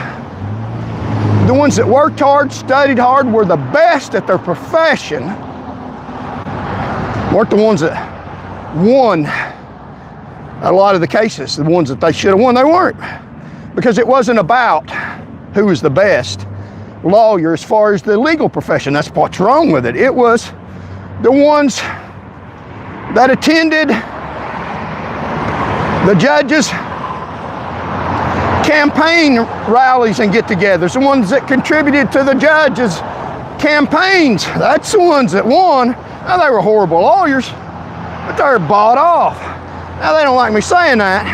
the ones that worked hard, studied hard, were the best at their profession, weren't the ones that won a lot of the cases. The ones that they should have won, they weren't. Because it wasn't about who was the best lawyer as far as the legal profession. That's what's wrong with it. It was the ones that attended the judges campaign rallies and get-togethers, the ones that contributed to the judges' campaigns. That's the ones that won. Now, they were horrible lawyers, but they were bought off. Now, they don't like me saying that.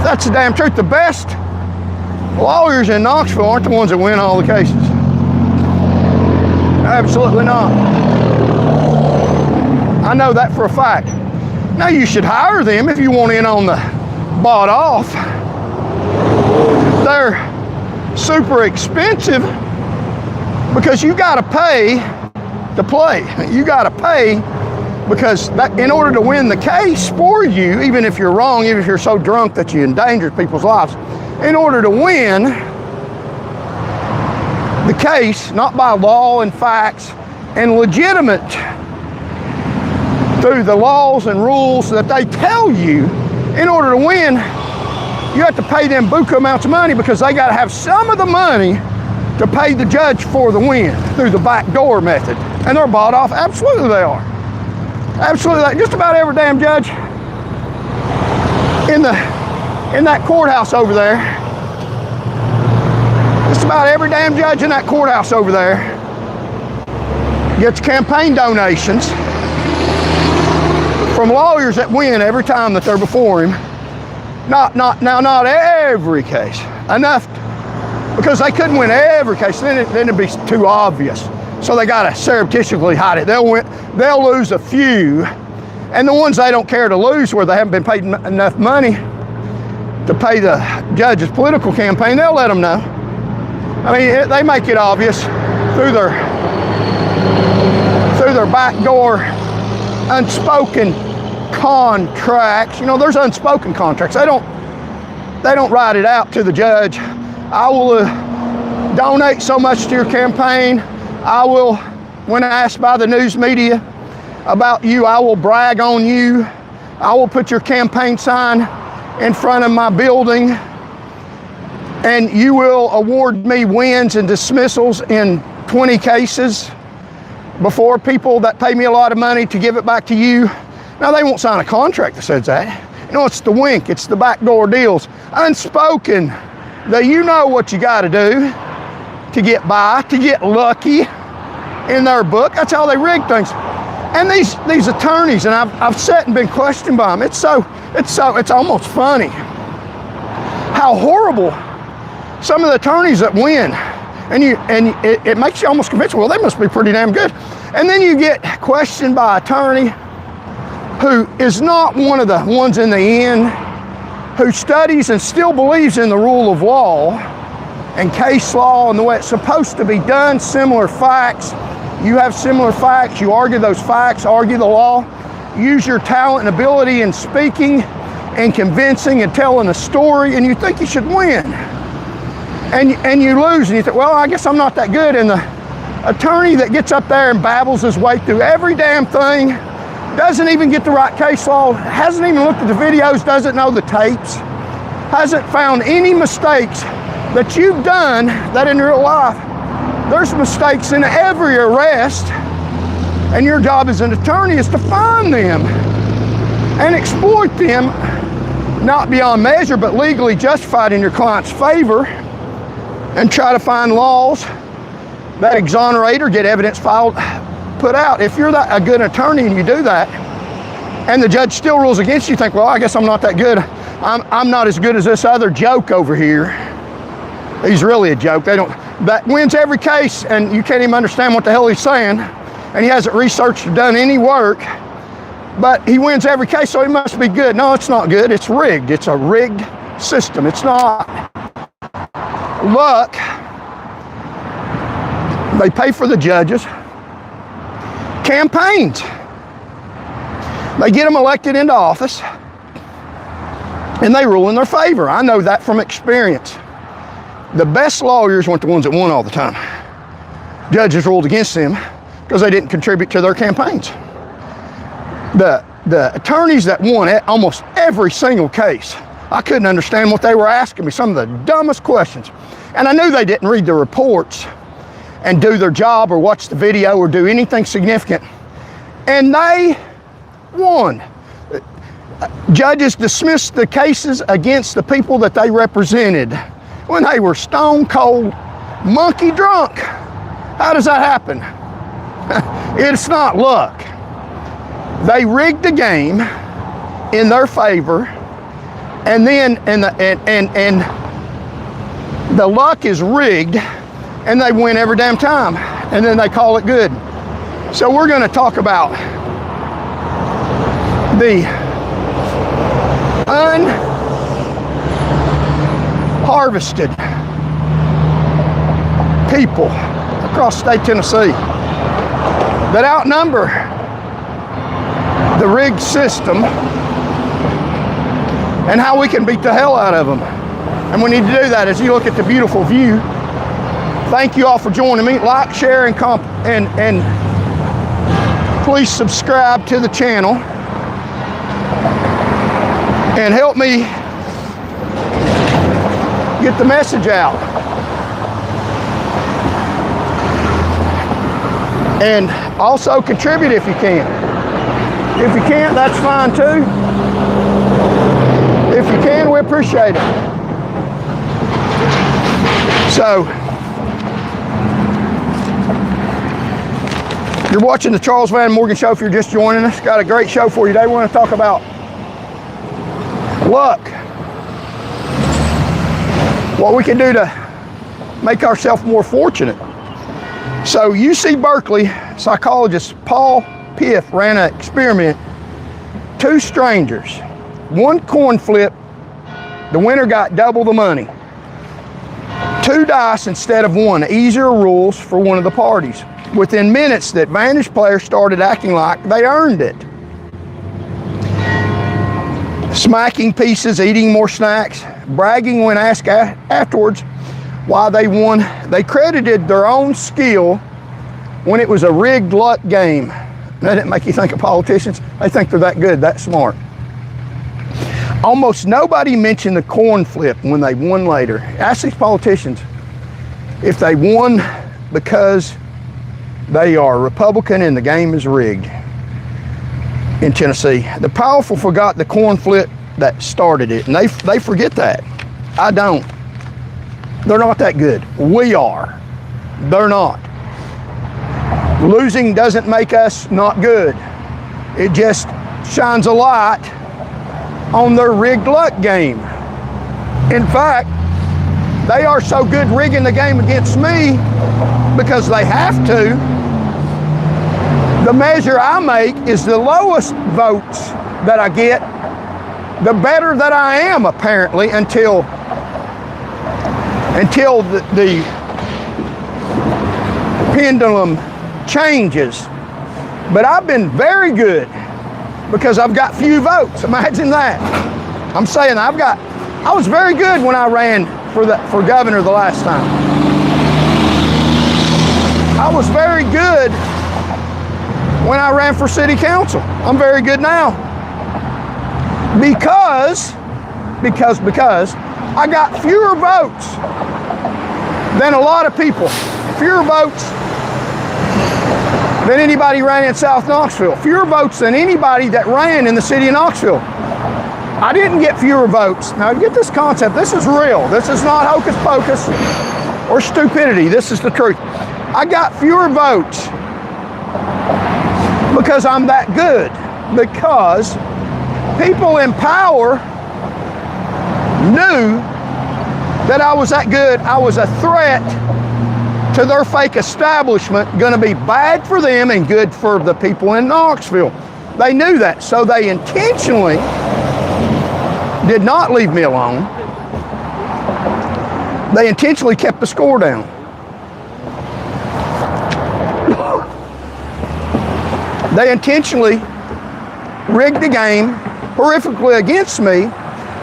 That's the damn truth. The best lawyers in Knoxville aren't the ones that win all the cases. Absolutely not. I know that for a fact. Now, you should hire them if you want in on the bought off. They're super expensive because you got to pay to play. You got to pay because that, in order to win the case for you, even if you're wrong, even if you're so drunk that you endanger people's lives, in order to win the case, not by law and facts and legitimate through the laws and rules that they tell you, in order to win, you have to pay them buku amounts of money because they got to have some of the money to pay the judge for the win through the back door method. And they're bought off. Absolutely they are. Absolutely. Just about every damn judge in that courthouse over there, just about every damn judge in that courthouse over there gets campaign donations from lawyers that win every time that they're before him. Not every case. Enough, because they couldn't win every case, then it'd be too obvious. So they gotta surreptitiously hide it. They'll lose a few, and the ones they don't care to lose, where they haven't been paid enough money to pay the judge's political campaign, they'll let them know. I mean, they make it obvious through their backdoor unspoken contracts. You know, there's unspoken contracts. They don't write it out to the judge. I will donate so much to your campaign. I will, when asked by the news media about you, I will brag on you. I will put your campaign sign in front of my building, and you will award me wins and dismissals in 20 cases before people that pay me a lot of money to give it back to you. Now, they won't sign a contract that says that. You know, it's the wink, it's the backdoor deals. Unspoken, that you know what you got to do to get by, to get lucky in their book. That's how they rig things. And these attorneys, and I've sat and been questioned by them. It's almost funny how horrible some of the attorneys that win, and it makes you almost convinced, well, they must be pretty damn good. And then you get questioned by an attorney who is not one of the ones in the end, who studies and still believes in the rule of law and case law and the way it's supposed to be done, similar facts. You have similar facts, you argue those facts, argue the law, use your talent and ability in speaking and convincing and telling a story, and you think you should win. And you lose, and you think, well, I guess I'm not that good. And the attorney that gets up there and babbles his way through every damn thing, doesn't even get the right case law, hasn't even looked at the videos, doesn't know the tapes, hasn't found any mistakes that you've done that in real life. There's mistakes in every arrest, and your job as an attorney is to find them and exploit them, not beyond measure, but legally justified in your client's favor, and try to find laws that exonerate or get evidence filed, put out. If you're a good attorney and you do that, and the judge still rules against you, you think, well, I guess I'm not that good. I'm not as good as this other joke over here. He's really a joke. That wins every case, and you can't even understand what the hell he's saying, and he hasn't researched or done any work, but he wins every case, so he must be good. No, it's not good. It's rigged. It's a rigged system. It's not luck. They pay for the judges. Campaigns. They get them elected into office, and they rule in their favor. I know that from experience. The best lawyers weren't the ones that won all the time. Judges ruled against them because they didn't contribute to their campaigns. The attorneys that won almost every single case, I couldn't understand what they were asking me, some of the dumbest questions. And I knew they didn't read the reports and do their job or watch the video or do anything significant. And they won. Judges dismissed the cases against the people that they represented when they were stone cold, monkey drunk. How does that happen? It's not luck. They rigged the game in their favor, and then the luck is rigged, and they win every damn time, and then they call it good. So we're going to talk about the unharvested people across state Tennessee that outnumber the rigged system, and how we can beat the hell out of them. And we need to do that as you look at the beautiful view. Thank you all for joining me. Like, share, and please subscribe to the channel and help me get the message out. And also contribute if you can. If you can't, that's fine too. If you can, we appreciate it. So, you're watching the Charles Van Morgan Show. If you're just joining us, got a great show for you today. We want to talk about luck. What we can do to make ourselves more fortunate. So UC Berkeley psychologist Paul Piff ran an experiment. 2 strangers, 1 coin flip, the winner got double the money. 2 dice instead of 1, easier rules for one of the parties. Within minutes, the advantage player started acting like they earned it. Smacking pieces, eating more snacks, bragging when asked afterwards why they won. They credited their own skill when it was a rigged luck game. That didn't make you think of politicians. They think they're that good, that smart. Almost nobody mentioned the coin flip when they won later. Ask these politicians if they won because they are Republican and the game is rigged in Tennessee. The powerful forgot the coin flip that started it, and they forget that. I don't. They're not that good. We are. They're not. Losing doesn't make us not good. It just shines a light on their rigged luck game. In fact, they are so good rigging the game against me because they have to. The measure I make is the lowest votes that I get, the better that I am, apparently, until the pendulum changes. But I've been very good because I've got few votes. Imagine that. I'm saying I was very good when I ran for governor the last time. I was very good when I ran for city council. I'm very good now. Because I got fewer votes than a lot of people. Fewer votes than anybody ran in South Knoxville. Fewer votes than anybody that ran in the city of Knoxville. I didn't get fewer votes. Now get this concept, this is real. This is not hocus pocus or stupidity. This is the truth. I got fewer votes because I'm that good. Because people in power knew that I was that good. I was a threat to their fake establishment, going to be bad for them and good for the people in Knoxville. They knew that, so they intentionally did not leave me alone. They intentionally kept the score down. They intentionally rigged the game horrifically against me.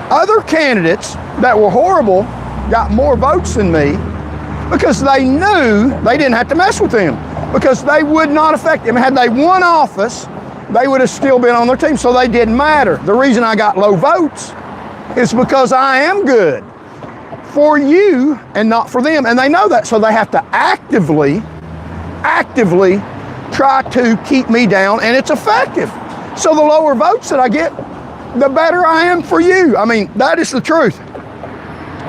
Other candidates that were horrible got more votes than me because they knew they didn't have to mess with them because they would not affect them. Had they won office, they would have still been on their team, so they didn't matter. The reason I got low votes is because I am good for you and not for them, and they know that, so they have to actively try to keep me down, and it's effective. So the lower votes that I get, the better I am for you. I mean, that is the truth.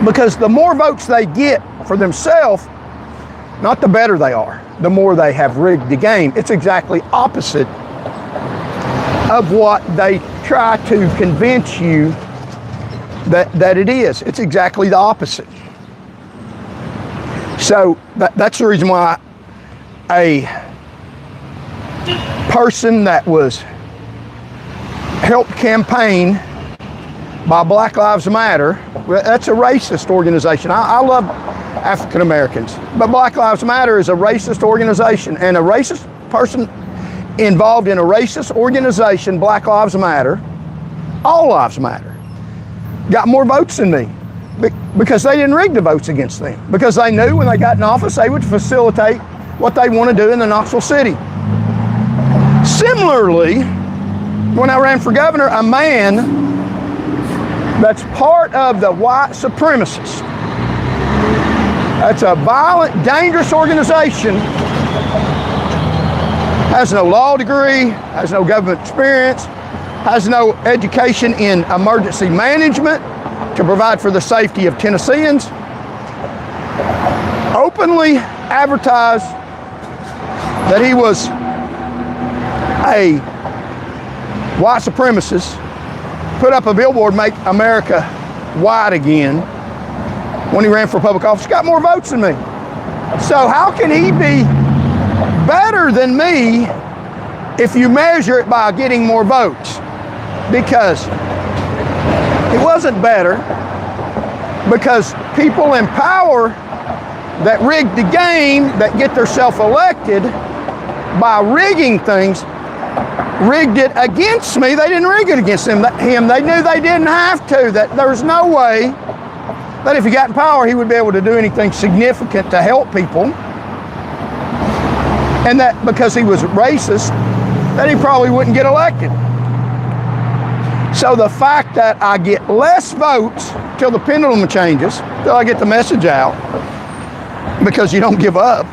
Because the more votes they get for themselves, not the better they are, the more they have rigged the game. It's exactly opposite of what they try to convince you that it is. It's exactly the opposite. So that's the reason why a person that was helped campaign by Black Lives Matter, that's a racist organization. I love African Americans, but Black Lives Matter is a racist organization, and a racist person involved in a racist organization, Black Lives Matter, all lives matter, got more votes than me because they didn't rig the votes against them, because they knew when they got in office they would facilitate what they want to do in the Knoxville city. Similarly, when I ran for governor, a man that's part of the white supremacists, that's a violent, dangerous organization, has no law degree, has no government experience, has no education in emergency management to provide for the safety of Tennesseans, openly advertised that he was a white supremacist, put up a billboard, "Make America White Again," when he ran for public office, got more votes than me. So how can he be better than me if you measure it by getting more votes? Because it wasn't better, because people in power that rig the game, that get themselves elected by rigging things, rigged it against me. They didn't rig it against him. They knew they didn't have to, that there was no way that if he got in power he would be able to do anything significant to help people, and that because he was racist that he probably wouldn't get elected. So the fact that I get less votes till the pendulum changes, till I get the message out, because you don't give up,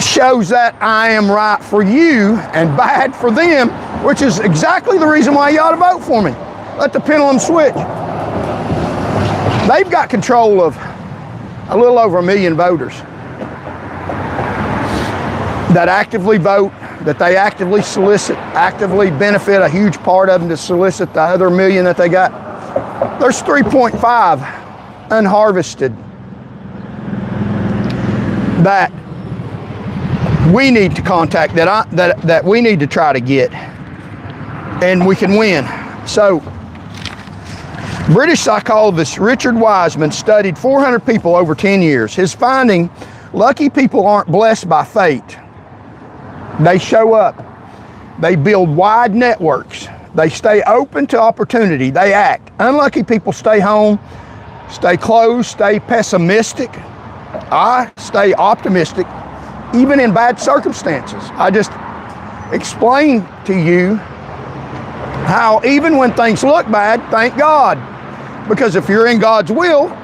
shows that I am right for you and bad for them, which is exactly the reason why you ought to vote for me. Let the pendulum switch. They've got control of a little over 1 million voters that actively vote, that they actively solicit, actively benefit, a huge part of them to solicit the other 1 million that they got. There's 3.5 unharvested that we need to contact, that we need to try to get, and we can win. So British psychologist Richard Wiseman studied 400 people over 10 years. His finding, lucky people aren't blessed by fate. They show up. They build wide networks. They stay open to opportunity. They act. Unlucky people stay home, stay closed, stay pessimistic. I stay optimistic, even in bad circumstances. I just explain to you how even when things look bad, thank God. Because if you're in God's will,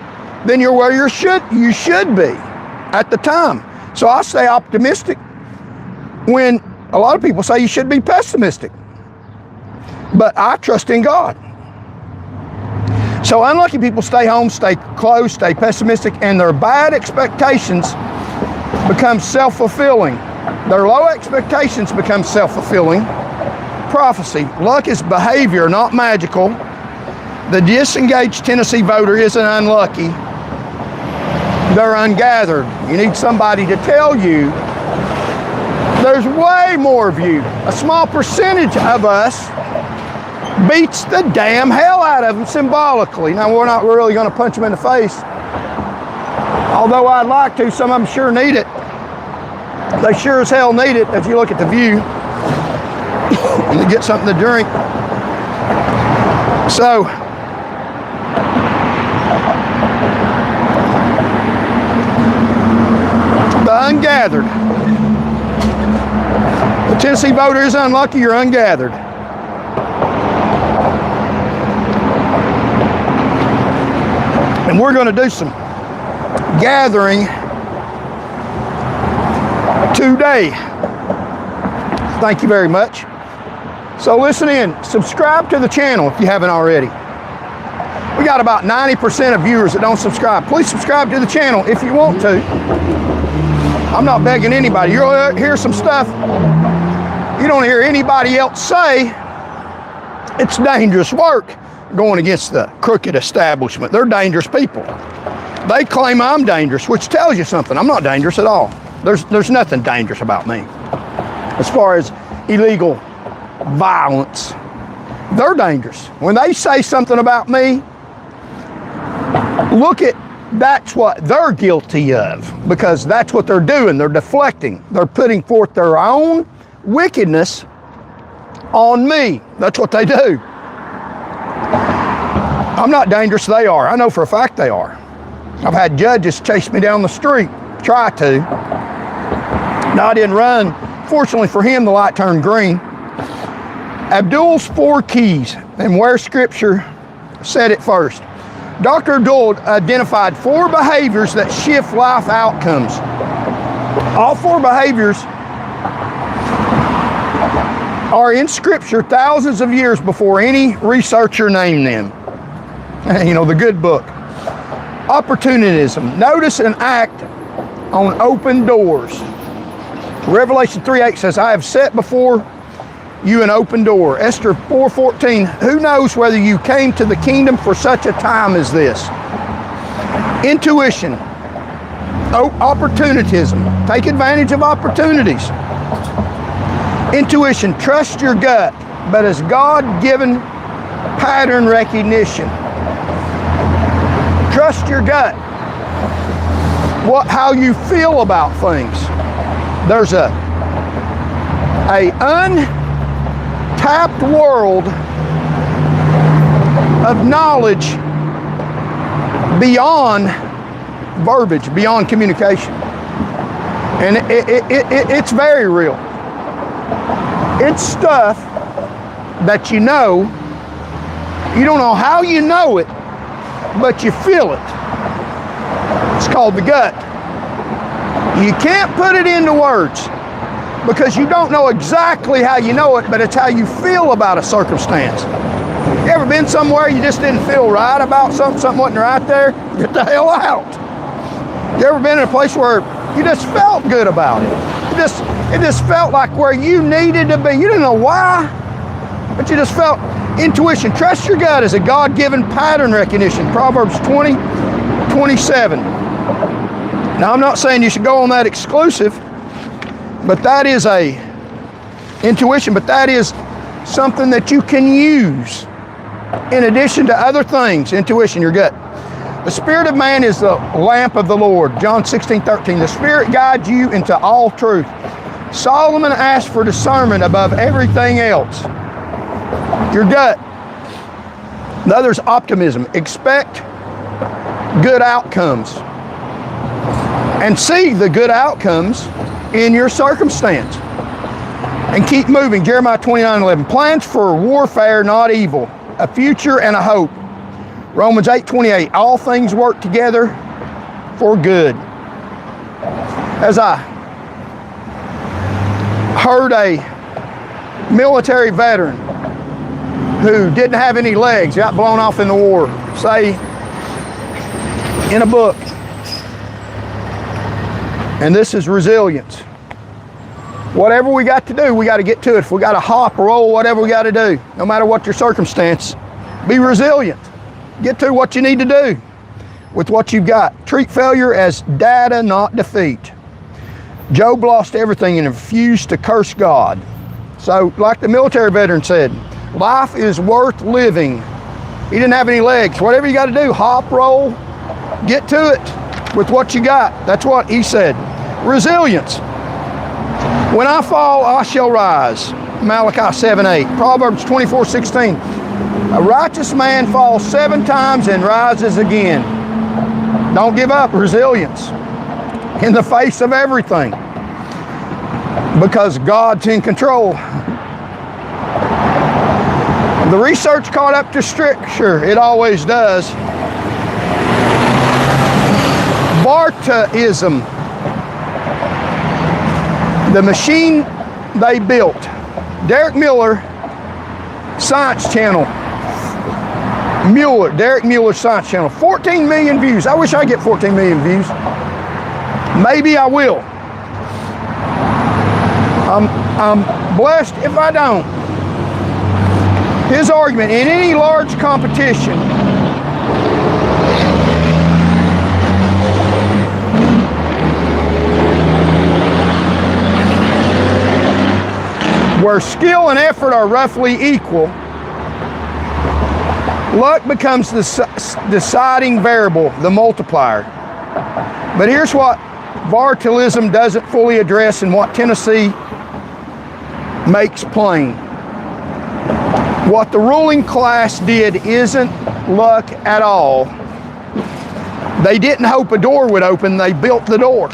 then you're where you should be at the time. So I stay optimistic when a lot of people say you should be pessimistic. But I trust in God. So unlucky people stay home, stay close, stay pessimistic, and their bad expectations become self-fulfilling. Their low expectations become self-fulfilling prophecy. Luck is behavior, not magical. The disengaged Tennessee voter isn't unlucky. They're ungathered. You need somebody to tell you there's way more of you. A small percentage of us beats the damn hell out of them symbolically. Now, we're not really going to punch them in the face. Although I'd like to, some of them sure need it. They sure as hell need it if you look at the view and to get something to drink. So, the ungathered. The Tennessee voter is unlucky, you're ungathered. And we're going to do some gathering today. Thank you very much. So listen in, subscribe to the channel if you haven't already. We got about 90% of viewers that don't subscribe. Please subscribe to the channel if you want to. I'm not begging anybody. You'll hear some stuff you don't hear anybody else say. It's dangerous work going against the crooked establishment. They're dangerous people. They claim I'm dangerous, which tells you something. I'm not dangerous at all. There's nothing dangerous about me. As far as illegal violence, they're dangerous. When they say something about me, look at, that's what they're guilty of, because that's what they're doing. They're deflecting. They're putting forth their own wickedness on me. That's what they do. I'm not dangerous, they are. I know for a fact they are. I've had judges chase me down the street, try to. No, I didn't run. Fortunately for him, the light turned green. Abdul's 4 keys, and where Scripture said it first. Dr. Abdul identified 4 behaviors that shift life outcomes. All 4 behaviors are in Scripture thousands of years before any researcher named them. You know, the good book. Opportunism. Notice and act on open doors. Revelation 3:8 says, I have set before you an open door. Esther 4:14, who knows whether you came to the kingdom for such a time as this? Intuition. Opportunism. Take advantage of opportunities. Intuition. Trust your gut, but as God-given pattern recognition. Trust your gut. How you feel about things. There's a untapped world of knowledge beyond verbiage, beyond communication. And it's very real. It's stuff that you know. You don't know how you know it, but you feel it. It's called the gut. You can't put it into words because you don't know exactly how you know it, but it's how you feel about a circumstance. You ever been somewhere you just didn't feel right about something, something wasn't right there? Get the hell out. You ever been in a place where you just felt good about it? It just felt like where you needed to be. You didn't know why, but you just felt intuition. Trust your gut as a God-given pattern recognition. Proverbs 20:27. Now, I'm not saying you should go on that exclusive, but that is a intuition, but that is something that you can use in addition to other things. Intuition, your gut. The spirit of man is the lamp of the Lord. John 16:13. The Spirit guides you into all truth. Solomon asked for discernment above everything else. Your gut. The other is optimism. Expect good outcomes and see the good outcomes in your circumstance and keep moving. Jeremiah 29:11. Plans for warfare, not evil, a future and a hope. Romans 8:28. All things work together for good. As I heard a military veteran who didn't have any legs, got blown off in the war, say in a book, and this is resilience. Whatever we got to do, we got to get to it. If we got to hop, roll, whatever we got to do, no matter what your circumstance, be resilient. Get to what you need to do with what you've got. Treat failure as data, not defeat. Job lost everything and refused to curse God. So, like the military veteran said, life is worth living. He didn't have any legs. Whatever you got to do, hop, roll, get to it with what you got. That's what he said. Resilience. When I fall, I shall rise. Malachi 7:8. Proverbs 24:16. A righteous man falls 7 times and rises again. Don't give up. Resilience in the face of everything, because God's in control. The research caught up to Scripture. It always does. Bartaism. The machine they built. Derek Miller Science Channel. Derek Mueller's Science Channel. 14 million views. I wish I get 14 million views. Maybe I will. I'm blessed if I don't. His argument, in any large competition, where skill and effort are roughly equal, luck becomes the deciding variable, the multiplier. But here's what Vartalism doesn't fully address and what Tennessee makes plain. What the ruling class did isn't luck at all. They didn't hope a door would open, they built the door.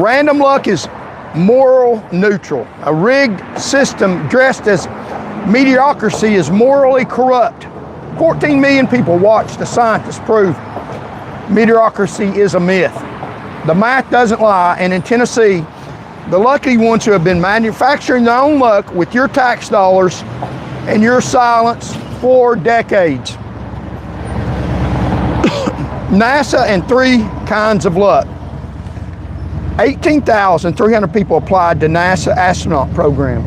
Random luck is moral neutral. A rigged system dressed as mediocrity is morally corrupt. 14 million people watched the scientists prove mediocrity is a myth. The math doesn't lie, and in Tennessee, the lucky ones who have been manufacturing their own luck with your tax dollars and your silence for decades. NASA and 3 kinds of luck. 18,300 people applied to NASA astronaut program.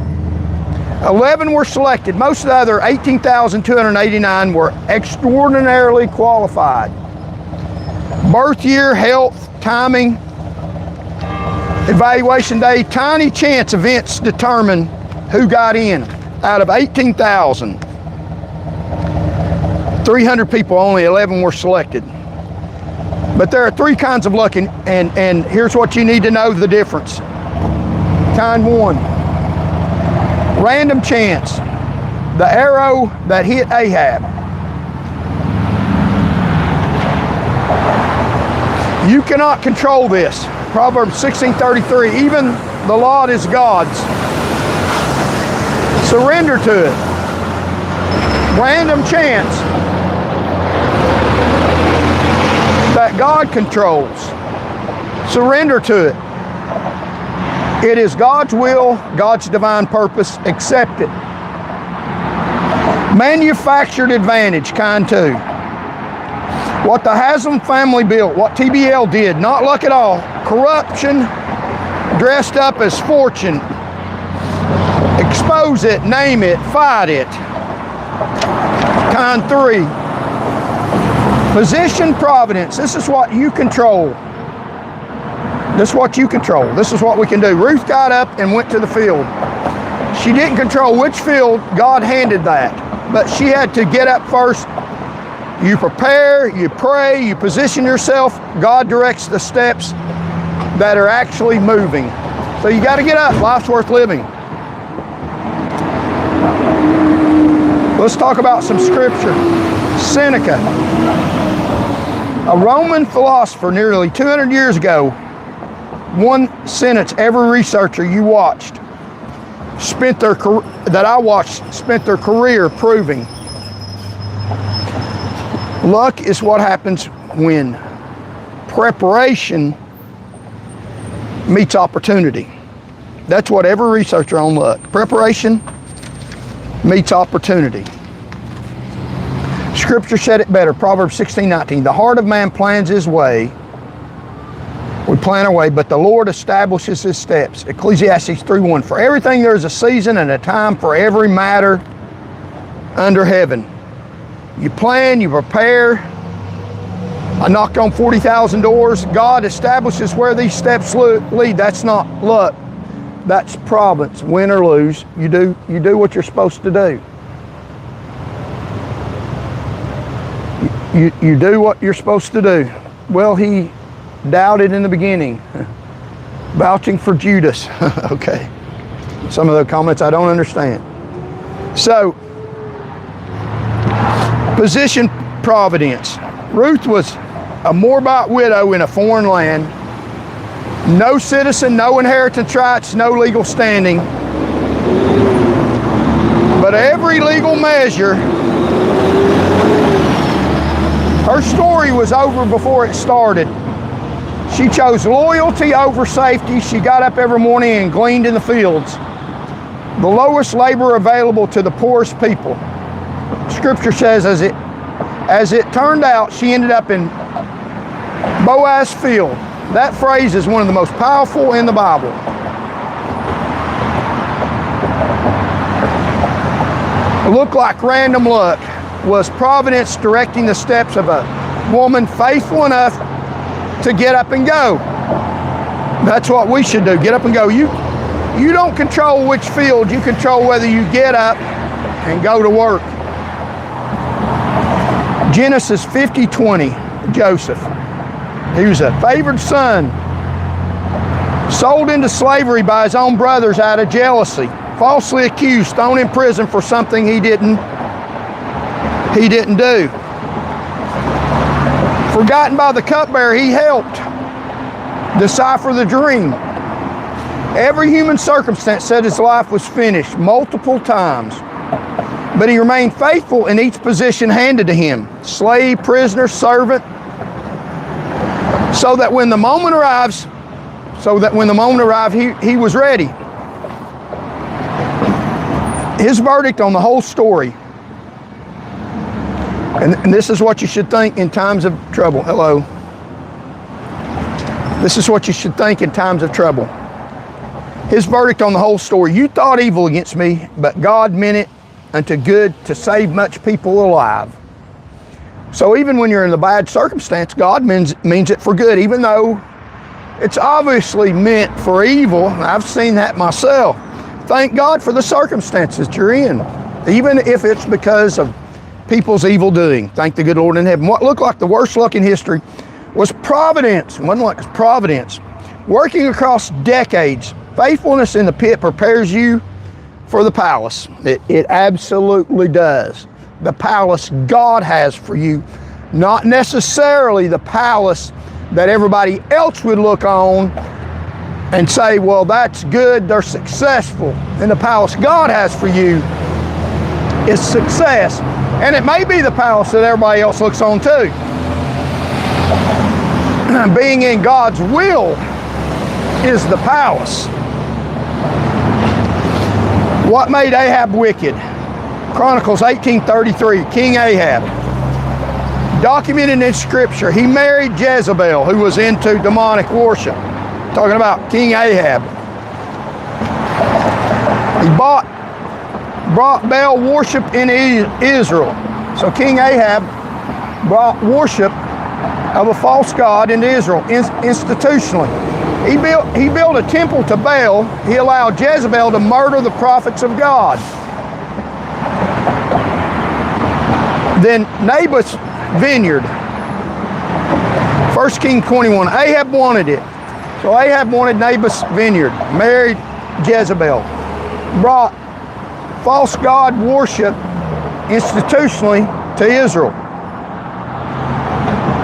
11 were selected. Most of the other 18,289 were extraordinarily qualified. Birth year, health, timing, evaluation day, tiny chance events determine who got in. Out of 18,300 people, only 11 were selected. But there are 3 kinds of luck, and here's what you need to know the difference. Kind 1, random chance, the arrow that hit Ahab. You cannot control this. Proverbs 16:33, even the Lord is God's. Surrender to it. Random chance that God controls. Surrender to it. It is God's will, God's divine purpose. Accept it. Manufactured advantage, kind 2. What the Haslam family built, what TBL did, not luck at all. Corruption dressed up as fortune. Expose it, name it, fight it. Kind 3. Position providence. This is what you control. This is what you control. This is what we can do. Ruth got up and went to the field. She didn't control which field. God handed that. But she had to get up first. You prepare, you pray, you position yourself. God directs the steps that are actually moving. So you got to get up. Life's worth living. Let's talk about some scripture. Seneca, a Roman philosopher nearly 200 years ago, one sentence every researcher you watched spent their career proving. Luck is what happens when preparation meets opportunity. That's what every researcher on luck. Preparation meets opportunity. Scripture said it better. Proverbs 16:19. The heart of man plans his way. We plan our way, but the Lord establishes his steps. Ecclesiastes 3:1. For everything there is a season and a time for every matter under heaven. You plan, you prepare. I knocked on 40,000 doors. God establishes where these steps lead. That's not luck. That's providence. Win or lose, you do what you're supposed to do. You do what you're supposed to do. Well, he doubted in the beginning, vouching for Judas. Okay. Some of the comments I don't understand. So, position providence. Ruth was a Moabite widow in a foreign land. No citizen, no inheritance rights, no legal standing. But every legal measure, her story was over before it started. She chose loyalty over safety. She got up every morning and gleaned in the fields. the lowest labor available to the poorest people. Scripture says, as it turned out, she ended up in Boaz's field. That phrase is one of the most powerful in the Bible. It looked like random luck. Was Providence directing the steps of a woman faithful enough to get up and go? That's what we should do, get up and go. You don't control which field, you control whether you get up and go to work. Genesis 50:20, Joseph. He was a favored son, sold into slavery by his own brothers out of jealousy, falsely accused, thrown in prison for something he didn't do. Forgotten by the cupbearer he helped decipher the dream. Every human circumstance said his life was finished multiple times, but he remained faithful in each position handed to him, slave, prisoner, servant, so that when the moment arrived, he was ready. His verdict on the whole story, and this is what you should think in times of trouble. Hello. This is what you should think in times of trouble. His verdict on the whole story: you thought evil against me, but God meant it unto good to save much people alive. So even when you're in a bad circumstance, God means it for good, even though it's obviously meant for evil. I've seen that myself. Thank God for the circumstances you're in, even if it's because of people's evil doing. Thank the good Lord in heaven. What looked like the worst luck in history was Providence. It wasn't like it's Providence. Working across decades, faithfulness in the pit prepares you for the palace. It absolutely does. The palace God has for you, not necessarily the palace that everybody else would look on and say, well, that's good, they're successful. And the palace God has for you is success. And it may be the palace that everybody else looks on too. Being in God's will is the palace. What made Ahab wicked? Chronicles 18:33, King Ahab. Documented in Scripture, he married Jezebel, who was into demonic worship. Talking about King Ahab. He brought Baal worship in Israel. So King Ahab brought worship of a false god into Israel institutionally. He built a temple to Baal. He allowed Jezebel to murder the prophets of God. Then Naboth's vineyard, 1 Kings 21, Ahab wanted it. So Ahab wanted Naboth's vineyard, married Jezebel, brought false god worship institutionally to Israel.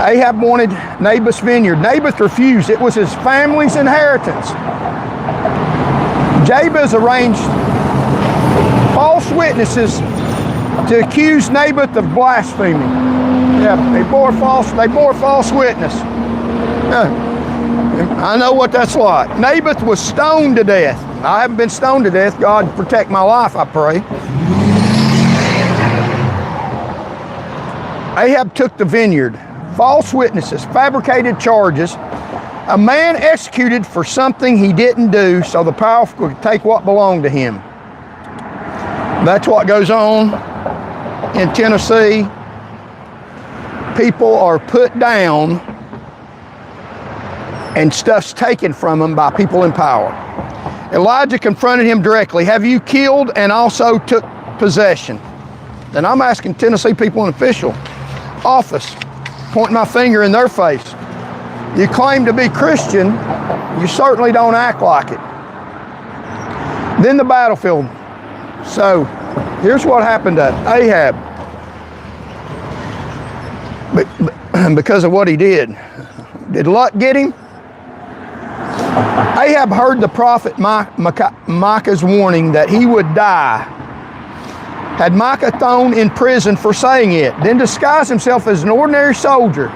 Ahab wanted Naboth's vineyard. Naboth refused. It was his family's inheritance. Jabez arranged false witnesses to accuse Naboth of blasphemy. Yeah, they bore false witness. I know what that's like. Naboth was stoned to death. I haven't been stoned to death. God protect my life, I pray. Ahab took the vineyard. False witnesses, fabricated charges, a man executed for something he didn't do so the powerful could take what belonged to him. That's what goes on in Tennessee. People are put down and stuff's taken from them by people in power. Elijah confronted him directly. Have you killed and also took possession? Then I'm asking Tennessee people in official office, pointing my finger in their face. You claim to be Christian, you certainly don't act like it. Then the battlefield. So here's what happened to Ahab. Because of what he did. Did luck get him? Ahab heard the prophet Micah's warning that he would die. Had Micah thrown in prison for saying it, then disguised himself as an ordinary soldier,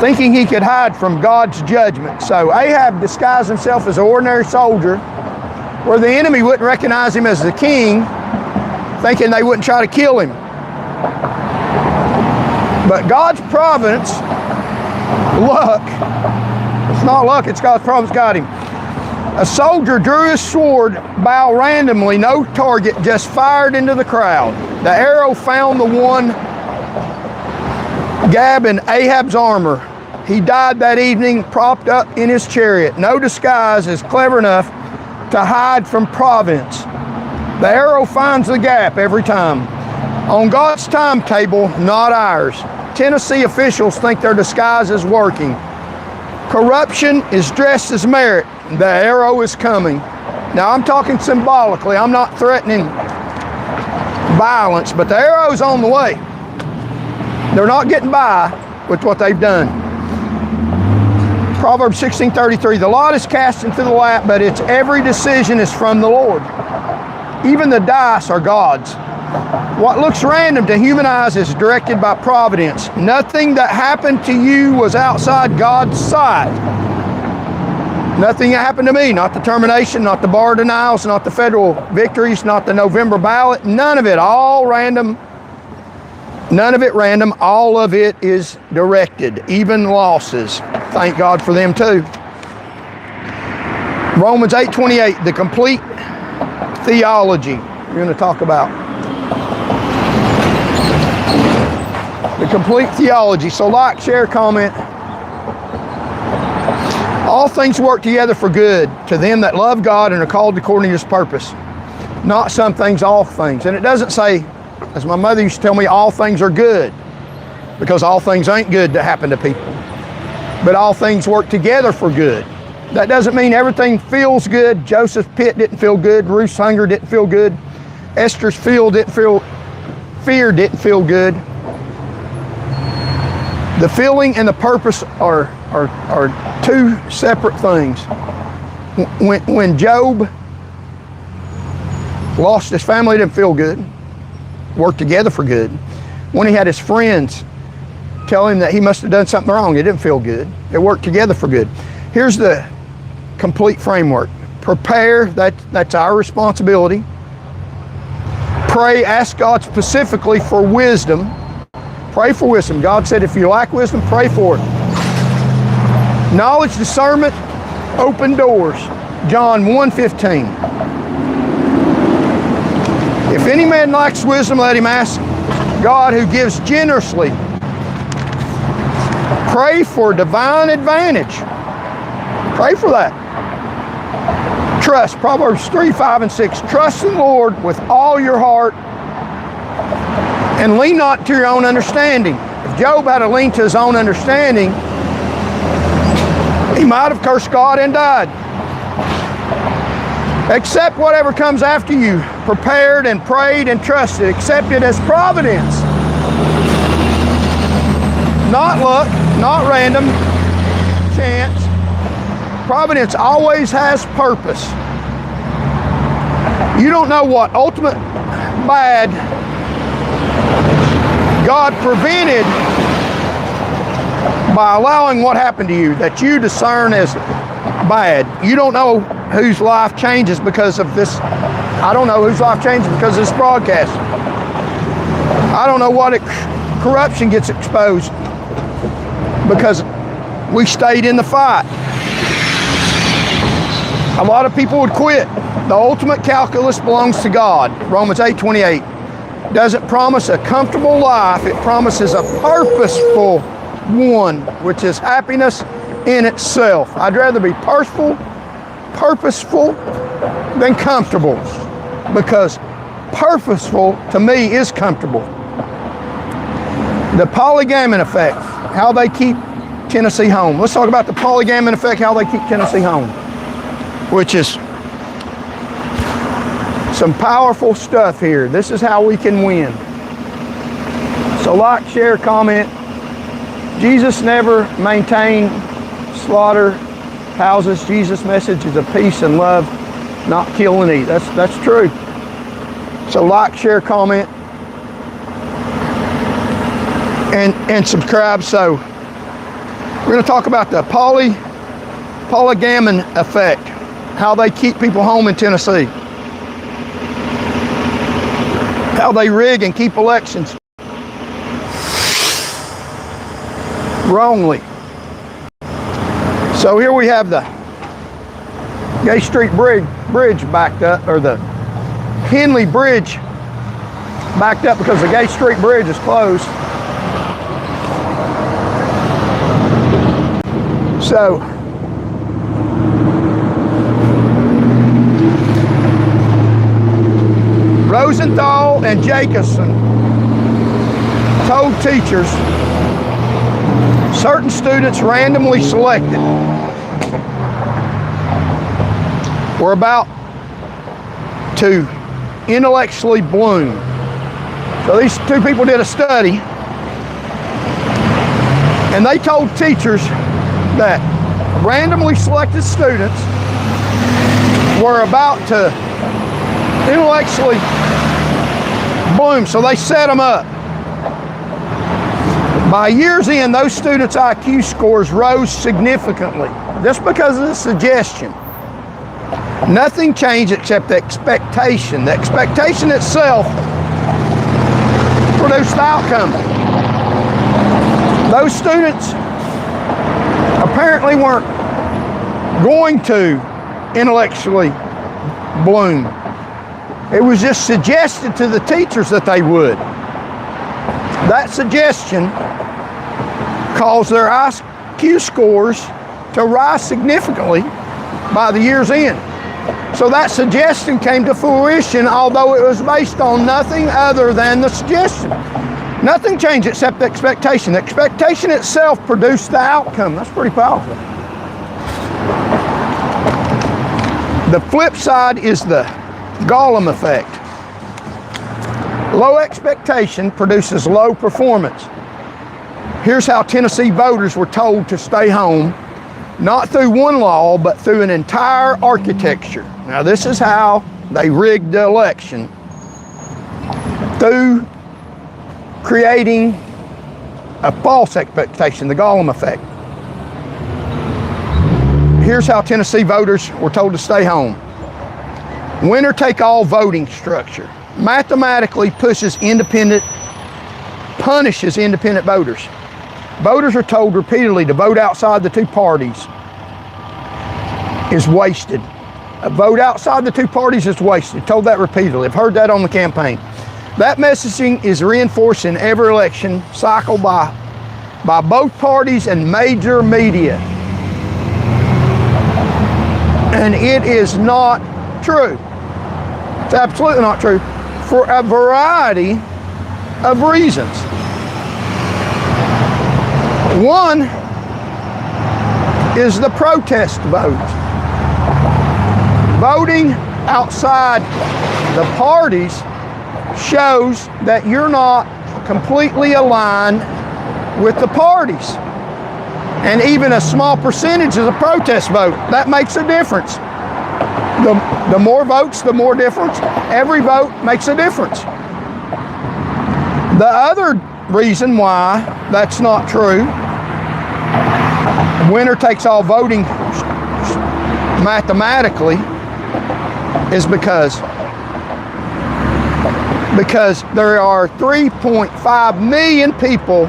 thinking he could hide from God's judgment. So Ahab disguised himself as an ordinary soldier, where the enemy wouldn't recognize him as the king, thinking they wouldn't try to kill him. But God's providence, luck, it's not luck, it's God's providence got him. A soldier drew his sword, bow randomly, no target, just fired into the crowd. The arrow found the one Gab in Ahab's armor. He died that evening, propped up in his chariot. No disguise is clever enough to hide from Providence. The arrow finds the gap every time. On God's timetable, not ours. Tennessee officials think their disguise is working. Corruption is dressed as merit. The arrow is coming. Now I'm talking symbolically. I'm not threatening violence, but the arrow's on the way. They're not getting by with what they've done. Proverbs 16:33, the lot is cast into the lap, but its every decision is from the Lord. Even the dice are God's. What looks random to human eyes is directed by providence. Nothing that happened to you was outside God's sight. Nothing that happened to me, not the termination, not the bar denials, not the federal victories, not the November ballot, none of it, all random. None of it random, all of it is directed, even losses. Thank God for them too. Romans 8:28, the complete theology. We're going to talk about the complete theology. So like, share, comment. All things work together for good to them that love God and are called according to his purpose. Not some things, all things. And it doesn't say, as my mother used to tell me, all things are good, because all things ain't good that happen to people. But all things work together for good. That doesn't mean everything feels good. Joseph's pit didn't feel good. Ruth's hunger didn't feel good. Esther's fear didn't feel good. The feeling and the purpose are two separate things. When Job lost his family, it didn't feel good. Worked together for good. When he had his friends tell him that he must have done something wrong, it didn't feel good. It worked together for good. Here's the complete framework. Prepare, that's our responsibility. Pray, ask God specifically for wisdom. Pray for wisdom. God said if you lack wisdom, pray for it. Knowledge, discernment, open doors. John 1:15. If any man lacks wisdom, let him ask God, who gives generously. Pray for divine advantage. Pray for that. Trust. Proverbs 3:5-6. Trust in the Lord with all your heart and lean not to your own understanding. If Job had to lean to his own understanding, he might have cursed God and died. Accept whatever comes after you. Prepared and prayed and trusted. Accept it as providence. Not luck, not random chance. Providence always has purpose. You don't know what ultimate bad God prevented by allowing what happened to you that you discern as bad. You don't know whose life changes because of this. I don't know whose life changes because of this broadcast. I don't know what corruption gets exposed because we stayed in the fight. A lot of people would quit. The ultimate calculus belongs to God. Romans 8:28 doesn't promise a comfortable life. It promises a purposeful one, which is happiness in itself. I'd rather be purposeful than comfortable, because purposeful to me is comfortable. The polygamine effect, how they keep Tennessee home. Let's talk about the polygamine effect, how they keep Tennessee home, which is some powerful stuff here. This is how we can win. So like, share, comment. Jesus never maintained slaughter houses. Jesus' message is of peace and love, not kill and eat. That's true. So like, share, comment, and subscribe. So we're going to talk about the polygamine effect. how they keep people home in Tennessee, how they rig and keep elections wrongly. So here we have the Gay Street Bridge backed up, or the Henley Bridge backed up because the Gay Street Bridge is closed. So Rosenthal and Jacobson told teachers certain students randomly selected were about to intellectually bloom. So these two people did a study, and they told teachers that randomly selected students were about to intellectually bloom, so they set them up. By year's end, those students' IQ scores rose significantly, just because of the suggestion. Nothing changed except the expectation. The expectation itself produced the outcome. Those students apparently weren't going to intellectually bloom. It was just suggested to the teachers that they would. That suggestion caused their IQ scores to rise significantly by the year's end. So that suggestion came to fruition, although it was based on nothing other than the suggestion. Nothing changed except the expectation. The expectation itself produced the outcome. That's pretty powerful. The flip side is the Golem effect. Low expectation produces low performance. Here's how Tennessee voters were told to stay home, not through one law, but through an entire architecture. Now, this is how they rigged the election, through creating a false expectation, the Golem effect. Here's how Tennessee voters were told to stay home. Winner-take-all voting structure mathematically punishes independent voters. Voters are told repeatedly to vote outside the two parties is wasted. A vote outside the two parties is wasted. Told that repeatedly. I've heard that on the campaign. That messaging is reinforced in every election cycle by both parties and major media. And it is not true. It's absolutely not true for a variety of reasons. One is the protest vote. Voting outside the parties shows that you're not completely aligned with the parties. And even a small percentage is a protest vote. That makes a difference. The more votes, the more difference. Every vote makes a difference. The other reason why that's not true, winner takes all voting mathematically, is because there are 3.5 million people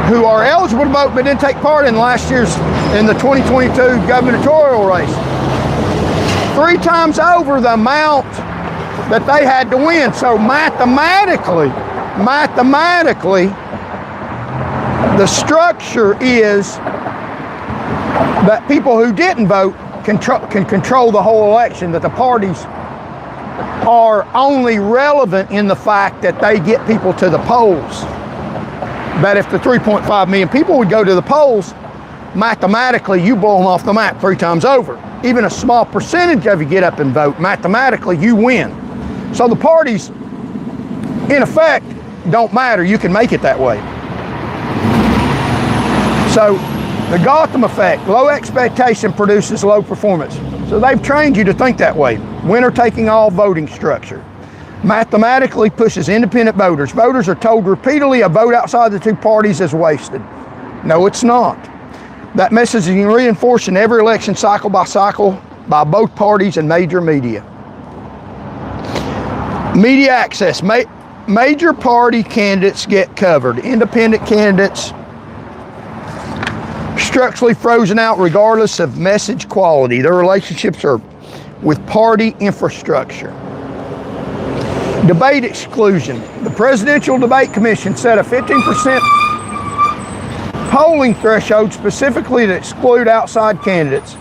who are eligible to vote but didn't take part in the 2022 gubernatorial race. 3 times over the amount that they had to win. So mathematically, the structure is that people who didn't vote can control the whole election, that the parties are only relevant in the fact that they get people to the polls. That if the 3.5 million people would go to the polls, mathematically you blow them off the map 3 times over. Even a small percentage of you get up and vote, mathematically you win. So the parties, in effect, don't matter. You can make it that way. So the Golem effect, low expectation produces low performance. So they've trained you to think that way. Winner taking all voting structure mathematically pushes independent voters. Voters are told repeatedly a vote outside the two parties is wasted. No, it's not. That message is reinforced in every election cycle by cycle by both parties and major media. Media access. Major party candidates get covered. Independent candidates structurally frozen out regardless of message quality. Their relationships are with party infrastructure. Debate exclusion. The Presidential Debate Commission set a 15% polling threshold specifically to exclude outside candidates.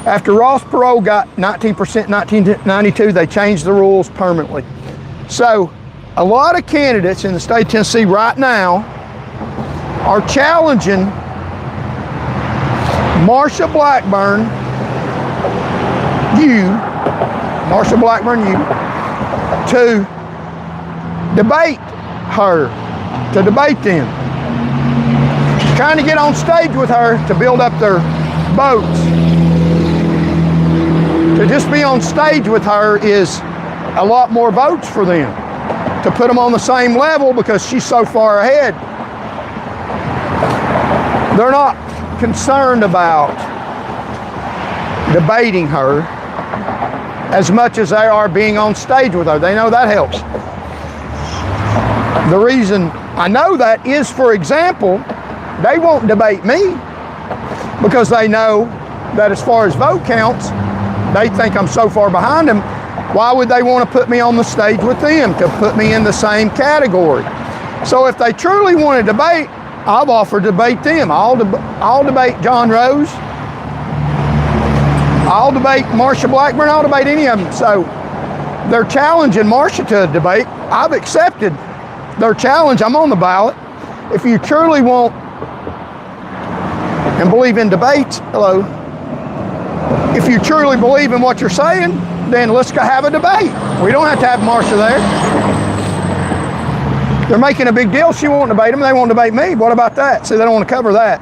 After Ross Perot got 19% in 1992, they changed the rules permanently. So, a lot of candidates in the state of Tennessee right now are challenging Marsha Blackburn, to debate her, to debate them. Trying to get on stage with her to build up their votes. To just be on stage with her is a lot more votes for them. To put them on the same level because she's so far ahead. They're not concerned about debating her as much as they are being on stage with her. They know that helps. The reason I know that is, for example, they won't debate me because they know that as far as vote counts, they think I'm so far behind them. Why would they want to put me on the stage with them, to put me in the same category? So if they truly want to debate, I've offered to debate them. I'll debate John Rose. I'll debate Marsha Blackburn. I'll debate any of them. So they're challenging Marsha to a debate. I've accepted their challenge. I'm on the ballot. If you truly want and believe in debates, if you truly believe in what you're saying, then let's go have a debate. We don't have to have Marsha there. They're making a big deal. She won't debate them. They won't debate me. What about that? See, they don't want to cover that.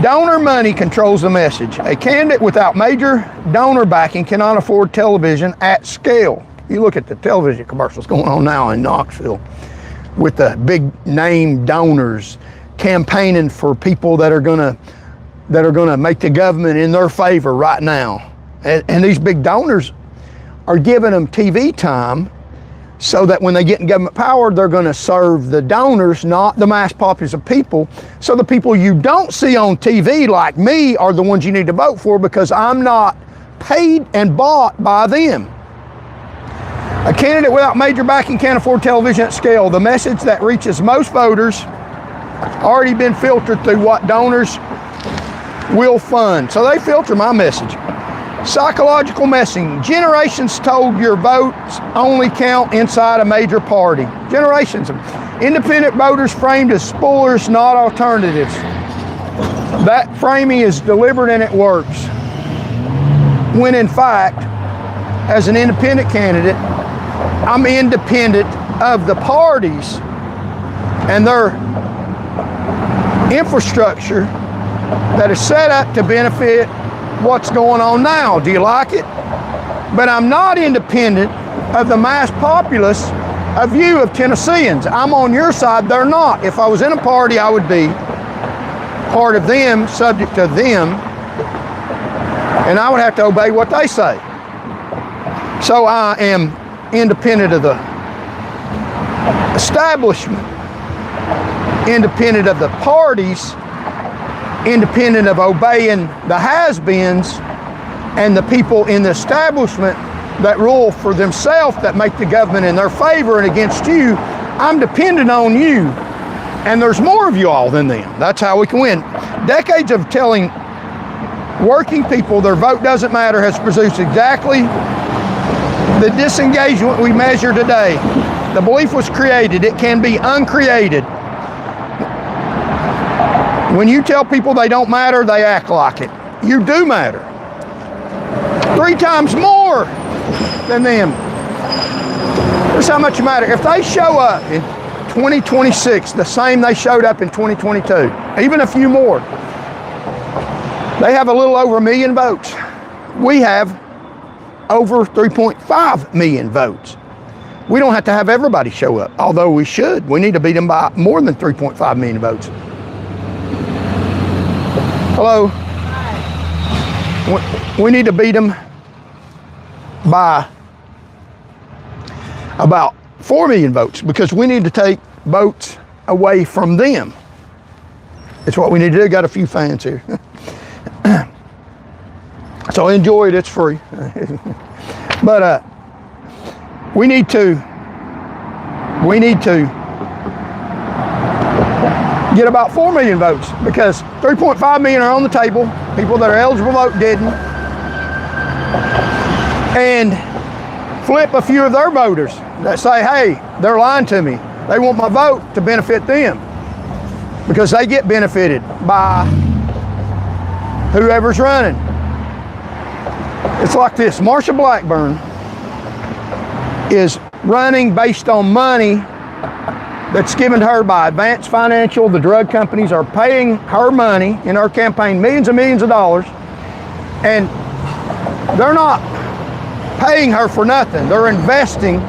Donor money controls the message. A candidate without major donor backing cannot afford television at scale. You look at the television commercials going on now in Knoxville with the big name donors campaigning for people that are gonna make the government in their favor right now. And these big donors are giving them TV time so that when they get in government power, they're going to serve the donors, not the mass populace of people. So the people you don't see on TV, like me, are the ones you need to vote for because I'm not paid and bought by them. A candidate without major backing can't afford television at scale. The message that reaches most voters already been filtered through what donors will fund. So they filter my message. Psychological messaging. Generations told your votes only count inside a major party. Generations of independent voters framed as spoilers, not alternatives. That framing is deliberate and it works. When in fact, as an independent candidate, I'm independent of the parties and their infrastructure that is set up to benefit what's going on now. Do you like it? But I'm not independent of the mass populace of you, of Tennesseans. I'm on your side, they're not. If I was in a party, I would be part of them, subject to them, and I would have to obey what they say. So I am independent of the establishment, independent of the parties, independent of obeying the has-beens and the people in the establishment that rule for themselves, that make the government in their favor and against you. I'm dependent on you. And there's more of you all than them. That's how we can win. Decades of telling working people their vote doesn't matter has produced exactly the disengagement we measure today. The belief was created. It can be uncreated. When you tell people they don't matter, they act like it. You do matter. 3 times more than them. Here's how much you matter. If they show up in 2026 the same they showed up in 2022, even a few more, they have a little over 1 million votes. We have over 3.5 million votes. We don't have to have everybody show up, although we should. We need to beat them by more than 3.5 million votes. Hello. Hi. We need to beat them by about 4 million votes, because we need to take votes away from them. It's what we need to do. Got a few fans here. So enjoy it, it's free. But we need to get about 4 million votes, because 3.5 million are on the table. People that are eligible to vote didn't. And flip a few of their voters that say, hey, they're lying to me. They want my vote to benefit them, because they get benefited by whoever's running. It's like this. Marsha Blackburn is running based on money that's given to her by Advance Financial. The drug companies are paying her money in her campaign, millions and millions of dollars, and they're not paying her for nothing. They're investing.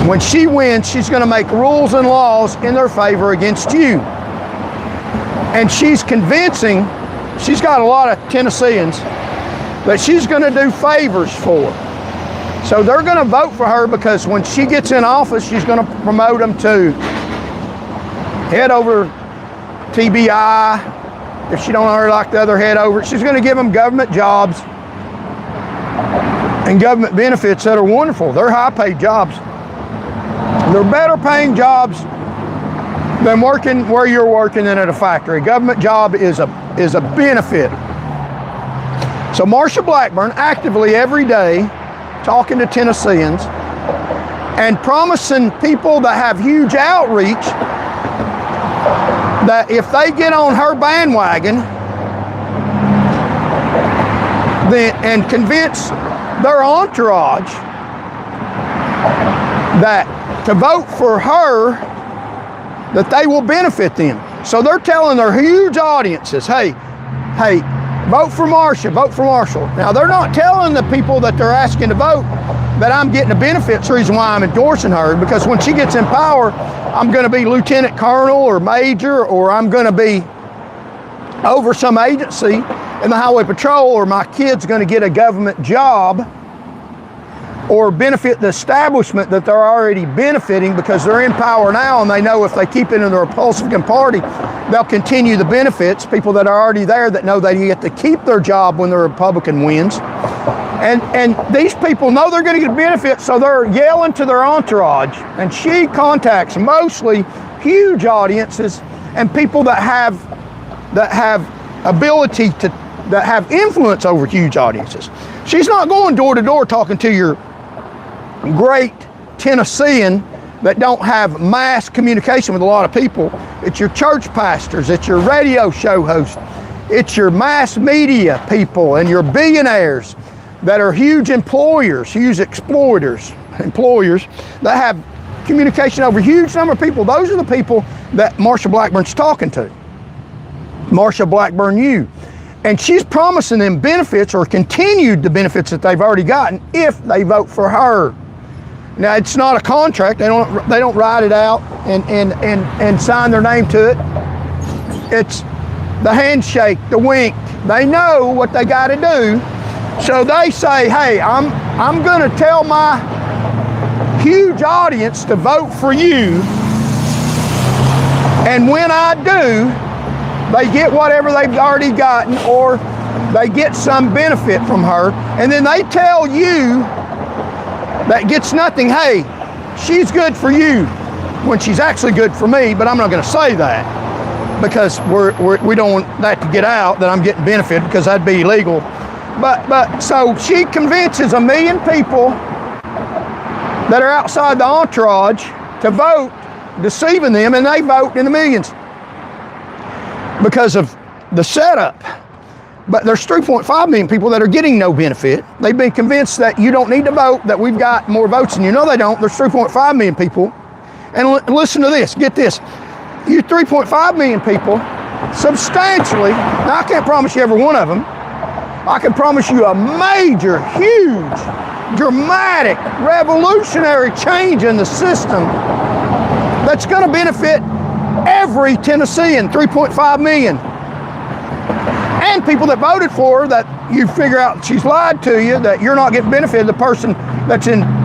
When she wins, she's going to make rules and laws in their favor against you. And she's convincing, she's got a lot of Tennesseans that she's going to do favors for. So they're going to vote for her, because when she gets in office, she's going to promote them to head over TBI. If she don't already like the other head over, she's going to give them government jobs and government benefits that are wonderful. They're high-paid jobs. They're better paying jobs than working where you're working than at a factory. A government job is a benefit. So Marsha Blackburn actively every day talking to Tennesseans and promising people that have huge outreach that if they get on her bandwagon and convince their entourage that to vote for her, that they will benefit them. So they're telling their huge audiences, hey, vote for Marsha, vote for Marshall. Now they're not telling the people that they're asking to vote that I'm getting a benefits reason why I'm endorsing her, because when she gets in power, I'm going to be lieutenant colonel or major, or I'm going to be over some agency in the highway patrol, or my kid's going to get a government job, or benefit the establishment that they're already benefiting because they're in power now, and they know if they keep it in the Republican Party, they'll continue the benefits. People that are already there that know they get to keep their job when the Republican wins. And these people know they're going to get benefits, so they're yelling to their entourage. And she contacts mostly huge audiences and people that have ability to, that have influence over huge audiences. She's not going door to door talking to your great Tennessean that don't have mass communication with a lot of people. It's your church pastors, it's your radio show hosts, it's your mass media people and your billionaires that are huge employers, huge employers that have communication over a huge number of people. Those are the people that Marsha Blackburn's talking to. Marsha Blackburn knew. And she's promising them benefits, or continued the benefits that they've already gotten, if they vote for her. Now, it's not a contract. They don't write it out and sign their name to it. It's the handshake, the wink. They know what they got to do. So they say, hey, I'm going to tell my huge audience to vote for you. And when I do, they get whatever they've already gotten, or they get some benefit from her. And then they tell you that gets nothing, hey, she's good for you, when she's actually good for me, but I'm not going to say that, because we don't want that to get out, that I'm getting benefit, because that'd be illegal. But so she convinces 1 million people that are outside the entourage to vote, deceiving them, and they vote in the millions because of the setup. But there's 3.5 million people that are getting no benefit. They've been convinced that you don't need to vote, that we've got more votes than you. No, they don't. There's 3.5 million people. And listen to this, get this. You 3.5 million people, substantially, now I can't promise you every one of them. I can promise you a major, huge, dramatic, revolutionary change in the system that's going to benefit every Tennessean, 3.5 million. And people that voted for her, that you figure out she's lied to you, that you're not getting benefit, the person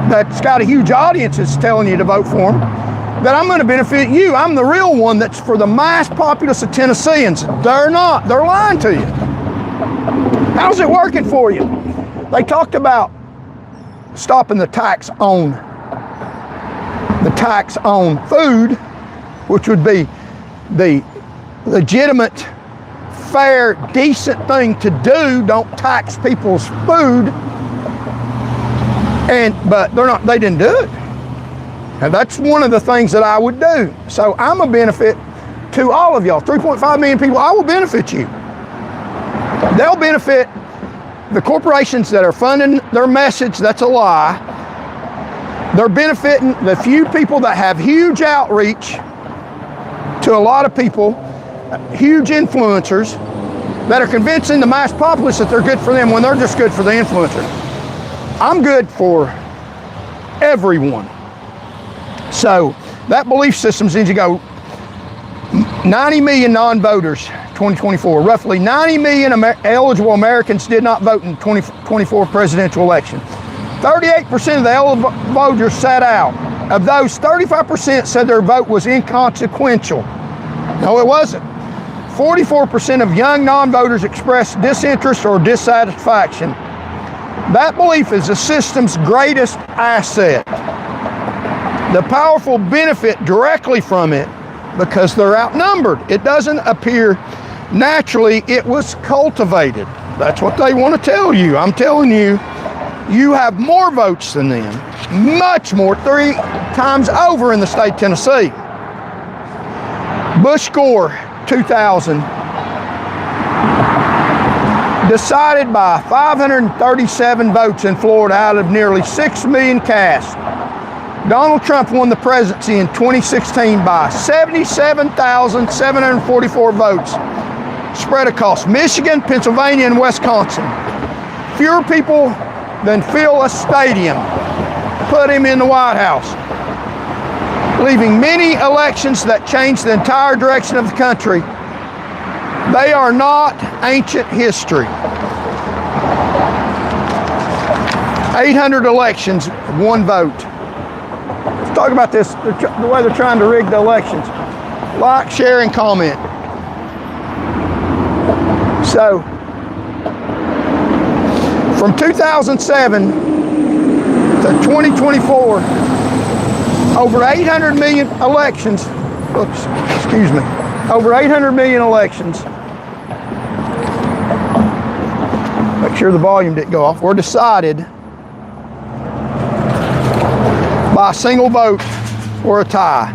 that's got a huge audience is telling you to vote for them, that I'm going to benefit you. I'm the real one that's for the mass populace of Tennesseans. They're not. They're lying to you. How's it working for you? They talked about stopping the tax on food, which would be the legitimate, fair, decent thing to do. Don't tax people's food. But they didn't do it. And that's one of the things that I would do. So I'm a benefit to all of y'all. 3.5 million people, I will benefit you. They'll benefit the corporations that are funding their message. That's a lie. They're benefiting the few people that have huge outreach to a lot of people, huge influencers that are convincing the mass populace that they're good for them when they're just good for the influencer. I'm good for everyone. So that belief system needs to go. 90 million non-voters, 2024. Roughly 90 million eligible Americans did not vote in 2024 presidential election. 38% of the eligible voters sat out. Of those, 35% said their vote was inconsequential. No, it wasn't. 44% of young non-voters expressed disinterest or dissatisfaction. That belief is the system's greatest asset. The powerful benefit directly from it because they're outnumbered. It doesn't appear naturally, it was cultivated. That's what they want to tell you. I'm telling you, you have more votes than them, much more, 3 times over in the state of Tennessee. Bush Gore, 2000, decided by 537 votes in Florida out of nearly 6 million cast. Donald Trump won the presidency in 2016 by 77,744 votes, spread across Michigan, Pennsylvania, and Wisconsin. Fewer people than fill a stadium put him in the White House, leaving many elections that changed the entire direction of the country. They are not ancient history. 800 elections, 1 vote. Let's talk about this, the way they're trying to rig the elections. Like, share, and comment. So, from 2007 to 2024, over 800 million elections, over 800 million elections, make sure the volume didn't go off, were decided by a single vote or a tie.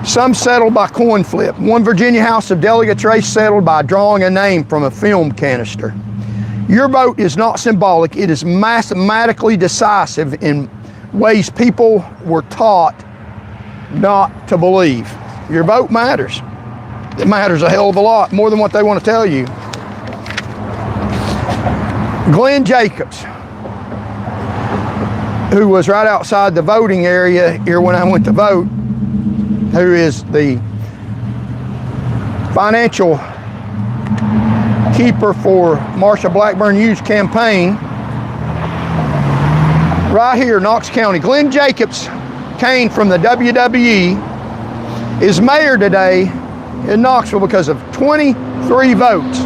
Some settled by coin flip. One Virginia House of Delegates race settled by drawing a name from a film canister. Your vote is not symbolic, it is mathematically decisive in ways people were taught not to believe. Your vote matters. It matters a hell of a lot, more than what they want to tell you. Glenn Jacobs, who was right outside the voting area here when I went to vote, who is the financial keeper for Marsha Blackburn Hughes' campaign, right here in Knox County. Glenn Jacobs came from the WWE, is mayor today in Knoxville because of 23 votes.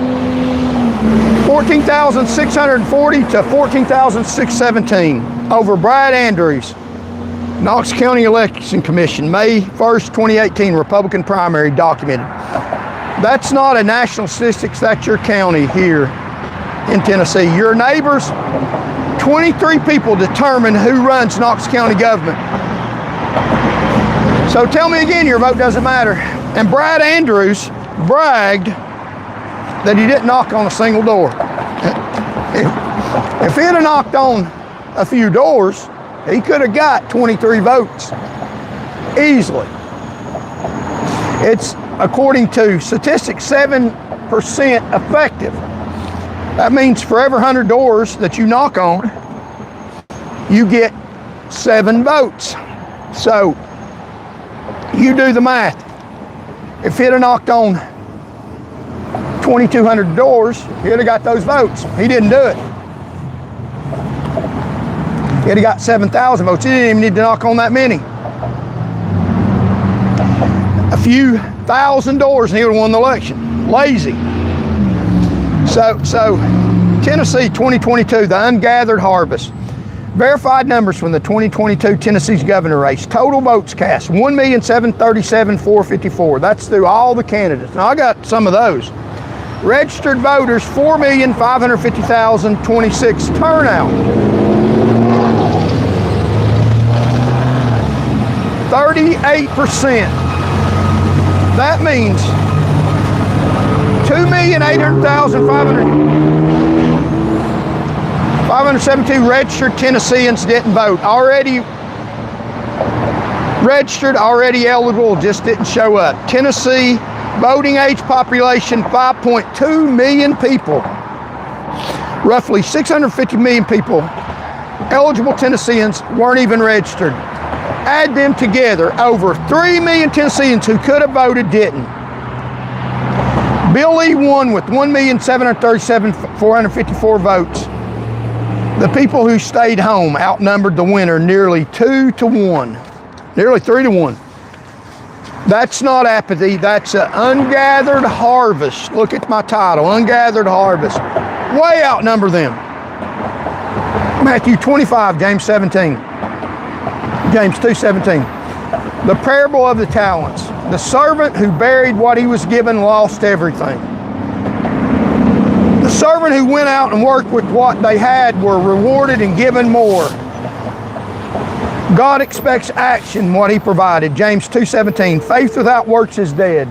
14,640 to 14,617 over Brad Andrews. Knox County Election Commission, May 1st, 2018, Republican primary documented. That's not a national statistics, that's your county here in Tennessee. Your neighbors, 23 people determine who runs Knox County government. So tell me again, your vote doesn't matter. And Brad Andrews bragged that he didn't knock on a single door. If he'd have knocked on a few doors, he could have got 23 votes easily. It's, according to statistics, 7% effective. That means for every 100 doors that you knock on, you get 7 votes. So you do the math. If he'd have knocked on 2,200 doors, he'd have got those votes. He didn't do it. He'd have got 7,000 votes. He didn't even need to knock on that many. A few thousand doors and he would have won the election. Lazy. So Tennessee 2022, the ungathered harvest. Verified numbers from the 2022 Tennessee's governor race. Total votes cast, 1,737,454. That's through all the candidates. Now I got some of those. Registered voters, 4,550,026. Turnout, 38%. That means 2,800,572 registered Tennesseans didn't vote. Already registered, already eligible, just didn't show up. Tennessee voting age population, 5.2 million people. Roughly 650 million people, eligible Tennesseans, weren't even registered. Add them together, over 3 million Tennesseans who could have voted didn't. Bill Lee won with 1,737,454 votes. The people who stayed home outnumbered the winner nearly 2 to 1, nearly 3 to 1. That's not apathy, that's an ungathered harvest. Look at my title, Ungathered Harvest. Way outnumber them. Matthew 25, James 17. James 2:17. The parable of the talents. The servant who buried what he was given lost everything. The servant who went out and worked with what they had were rewarded and given more. God expects action, what he provided. James 2:17. Faith without works is dead.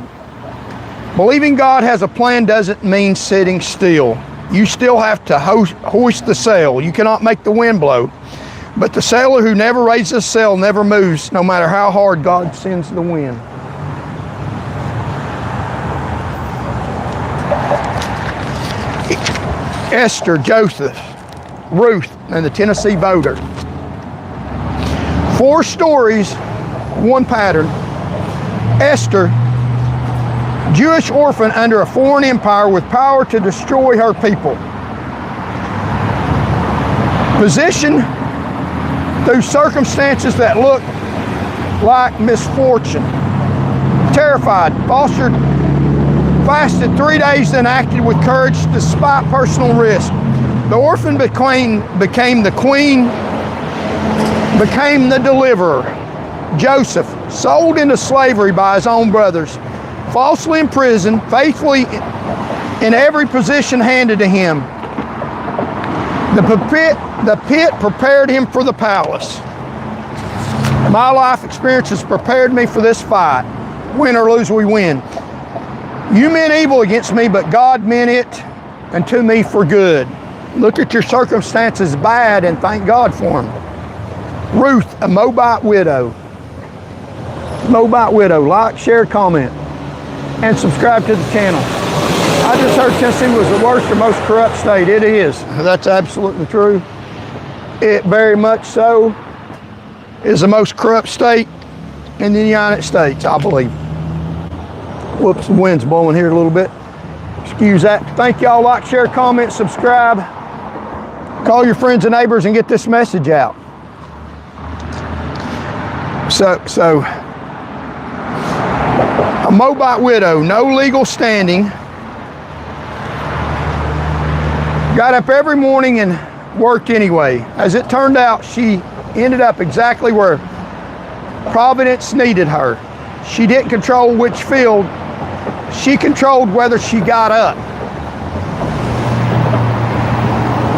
Believing God has a plan doesn't mean sitting still. You still have to hoist the sail. You cannot make the wind blow. But the sailor who never raises a sail never moves, no matter how hard God sends the wind. Esther, Joseph, Ruth, and the Tennessee voter. 4 stories, one pattern. Esther, Jewish orphan under a foreign empire with power to destroy her people. Position through circumstances that look like misfortune. Terrified, fasted 3 days, then acted with courage despite personal risk. The orphan became the queen, became the deliverer. Joseph, sold into slavery by his own brothers, falsely imprisoned, faithfully in every position handed to him. The pit prepared him for the palace. My life experience has prepared me for this fight. Win or lose, we win. You meant evil against me, but God meant it unto me for good. Look at your circumstances bad and thank God for them. Ruth, a Moabite widow. Moabite widow. Like, share, comment, and subscribe to the channel. I just heard Tennessee was the worst or most corrupt state. It is. That's absolutely true. It very much so is the most corrupt state in the United States, I believe. Whoops, the wind's blowing here a little bit. Excuse that. Thank y'all. Like, share, comment, subscribe. Call your friends and neighbors and get this message out. So a Moabite widow, no legal standing, got up every morning and worked anyway. As it turned out, she ended up exactly where Providence needed her. She didn't control which field, she controlled whether she got up.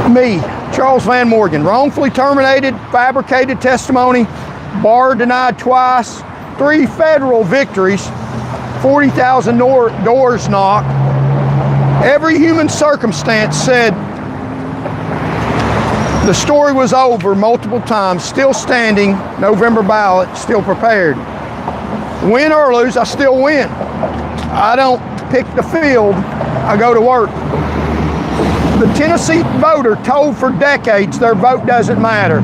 Me, Charles Van Morgan, wrongfully terminated, fabricated testimony, bar denied twice, 3 federal victories, 40,000 doors knocked. Every human circumstance said the story was over multiple times, still standing, November ballot, still prepared. Win or lose, I still win. I don't pick the field, I go to work. The Tennessee voter told for decades their vote doesn't matter.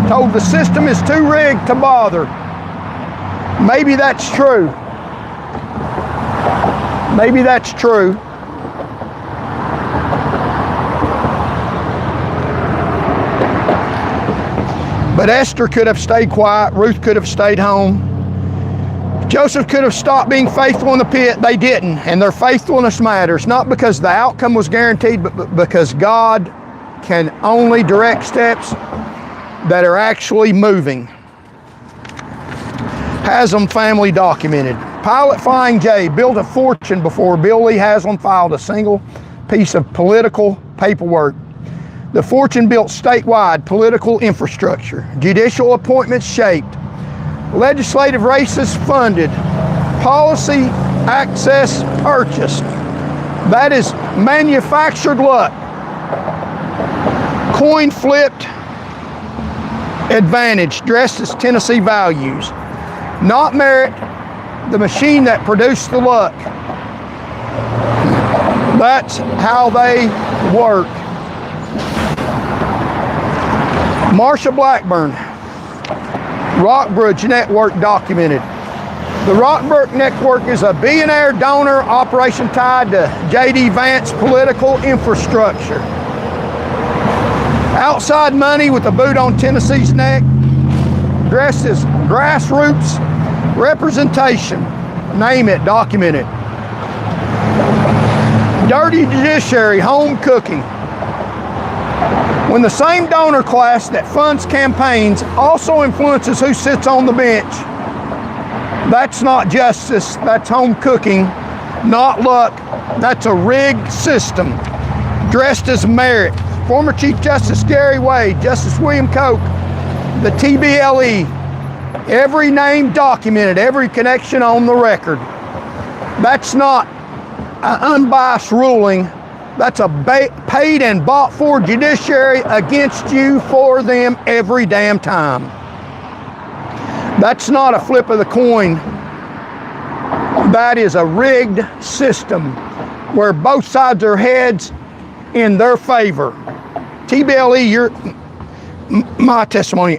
Told the system is too rigged to bother. Maybe that's true. Maybe that's true. But Esther could have stayed quiet. Ruth could have stayed home. Joseph could have stopped being faithful in the pit. They didn't, and their faithfulness matters, not because the outcome was guaranteed, but because God can only direct steps that are actually moving. Haslam family documented. Pilot Flying J built a fortune before Bill Lee Haslam filed a single piece of political paperwork. The fortune built statewide political infrastructure, judicial appointments shaped, legislative races funded, policy access purchased. That is manufactured luck. Coin flipped advantage dressed as Tennessee values. Not merit, the machine that produced the luck. That's how they work. Marsha Blackburn, Rockbridge Network documented. The Rockbridge Network is a billionaire donor operation tied to J.D. Vance political infrastructure. Outside money with a boot on Tennessee's neck, dressed as grassroots representation. Name it, document it. Dirty judiciary, home cooking. When the same donor class that funds campaigns also influences who sits on the bench, that's not justice, that's home cooking, not luck. That's a rigged system dressed as merit. Former Chief Justice Gary Wade, Justice William Coke, the TBLE, every name documented, every connection on the record. That's not an unbiased ruling. That's a paid and bought for judiciary against you for them every damn time. That's not a flip of the coin. That is a rigged system where both sides are heads in their favor. TBLE, my testimony,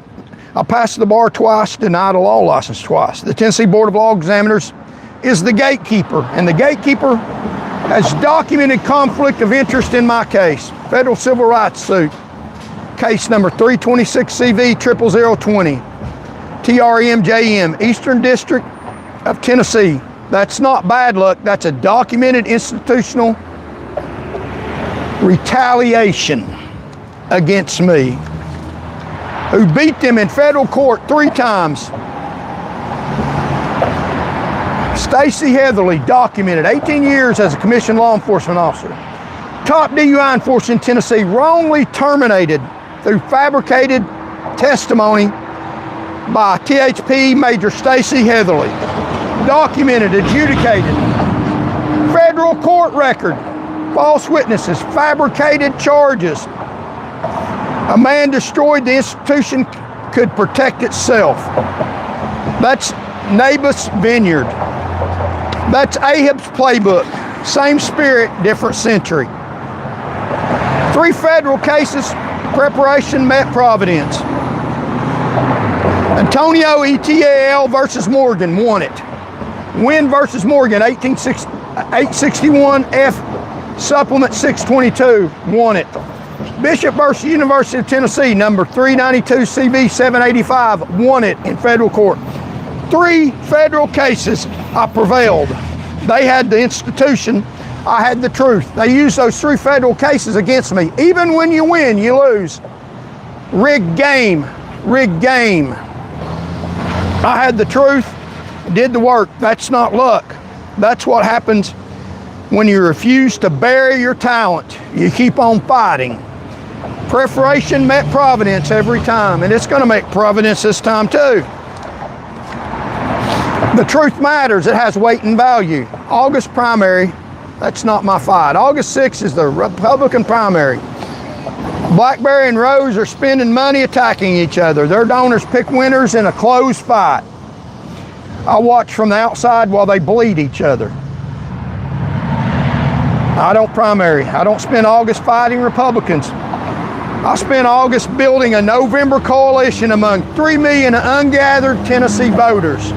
I passed the bar twice, denied a law license twice. The Tennessee Board of Law Examiners is the gatekeeper, and the gatekeeper has documented conflict of interest in my case. Federal civil rights suit, case number 326CV00020, TRMJM, Eastern District of Tennessee. That's not bad luck, that's a documented institutional retaliation against me, who beat them in federal court 3 times. Stacy Heatherly, documented, 18 years as a commissioned law enforcement officer. Top DUI enforcer in Tennessee, wrongly terminated through fabricated testimony by THP Major Stacy Heatherly. Documented, adjudicated. Federal court record, false witnesses, fabricated charges. A man destroyed the institution could protect itself. That's Naboth's Vineyard. That's Ahab's playbook. Same spirit, different century. 3 federal cases, preparation met Providence. Antonio ETAL versus Morgan, won it. Wynn versus Morgan, 861 F Supplement 622, won it. Bishop versus University of Tennessee, number 392 CV 785, won it in federal court. 3 federal cases, I prevailed. They had the institution, I had the truth. They used those 3 federal cases against me. Even when you win, you lose. Rigged game, rigged game. I had the truth, did the work. That's not luck. That's what happens when you refuse to bury your talent. You keep on fighting. Preparation met Providence every time, and it's going to make Providence this time too. The truth matters. It has weight and value. August primary, that's not my fight. August 6th is the Republican primary. Blackberry and Rose are spending money attacking each other. Their donors pick winners in a closed fight. I watch from the outside while they bleed each other. I don't primary. I don't spend August fighting Republicans. I spent August building a November coalition among 3 million ungathered Tennessee voters.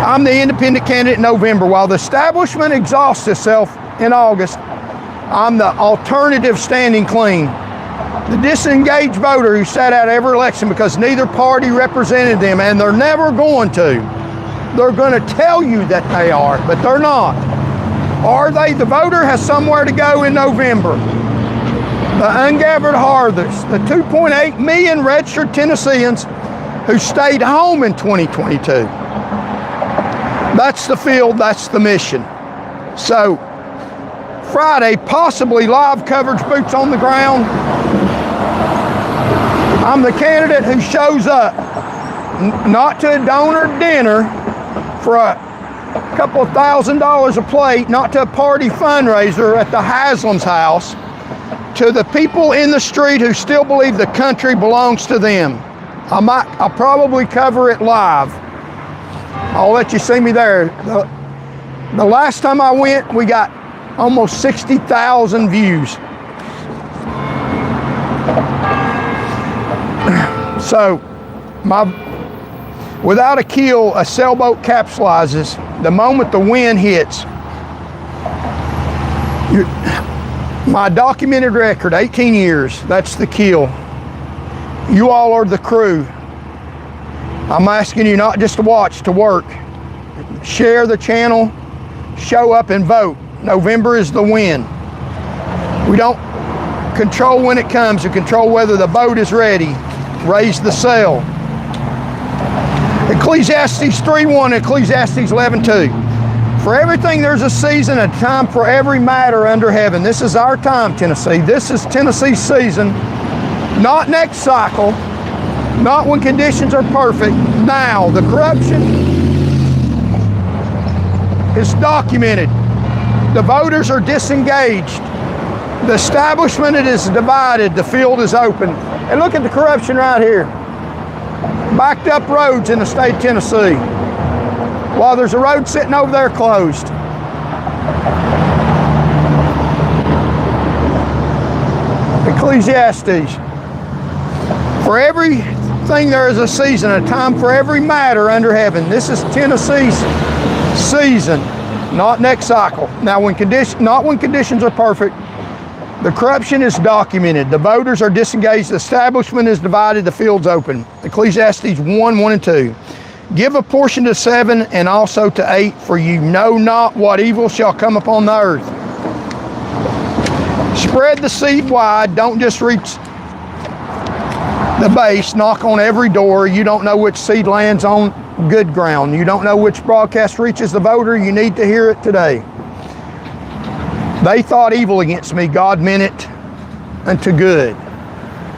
I'm the independent candidate in November. While the establishment exhausts itself in August, I'm the alternative standing clean. The disengaged voter who sat out every election because neither party represented them, and they're never going to. They're going to tell you that they are, but they're not. Are they? The voter has somewhere to go in November. The ungathered harvest, the 2.8 million registered Tennesseans who stayed home in 2022. That's the field, that's the mission. So, Friday, possibly live coverage, boots on the ground. I'm the candidate who shows up, not to a donor dinner for a couple of $1,000s a plate, not to a party fundraiser at the Haslam's house, to the people in the street who still believe the country belongs to them. I'll probably cover it live. I'll let you see me there. The last time I went, we got almost 60,000 views. So, without a keel, a sailboat capsizes. The moment the wind hits, my documented record, 18 years, that's the keel. You all are the crew. I'm asking you not just to watch, to work. Share the channel, show up and vote. November is the win. We don't control when it comes, we control whether the boat is ready. Raise the sail. Ecclesiastes 3:1, Ecclesiastes 11:2. For everything there's a season, a time for every matter under heaven. This is our time, Tennessee. This is Tennessee's season. Not next cycle, not when conditions are perfect. Now, the corruption is documented. The voters are disengaged. The establishment is divided. The field is open. And look at the corruption right here. Backed up roads in the state of Tennessee, while there's a road sitting over there closed. Ecclesiastes. For everything there is a season, a time for every matter under heaven. This is Tennessee's season, not next cycle. Now, not when conditions are perfect. The corruption is documented. The voters are disengaged. The establishment is divided. The field's open. Ecclesiastes 1:1 and 2. Give a portion to 7 and also to 8, for you know not what evil shall come upon the earth. Spread the seed wide. Don't just reach the base. Knock on every door. You don't know which seed lands on good ground. You don't know which broadcast reaches the voter. You need to hear it today. They thought evil against me. God meant it unto good.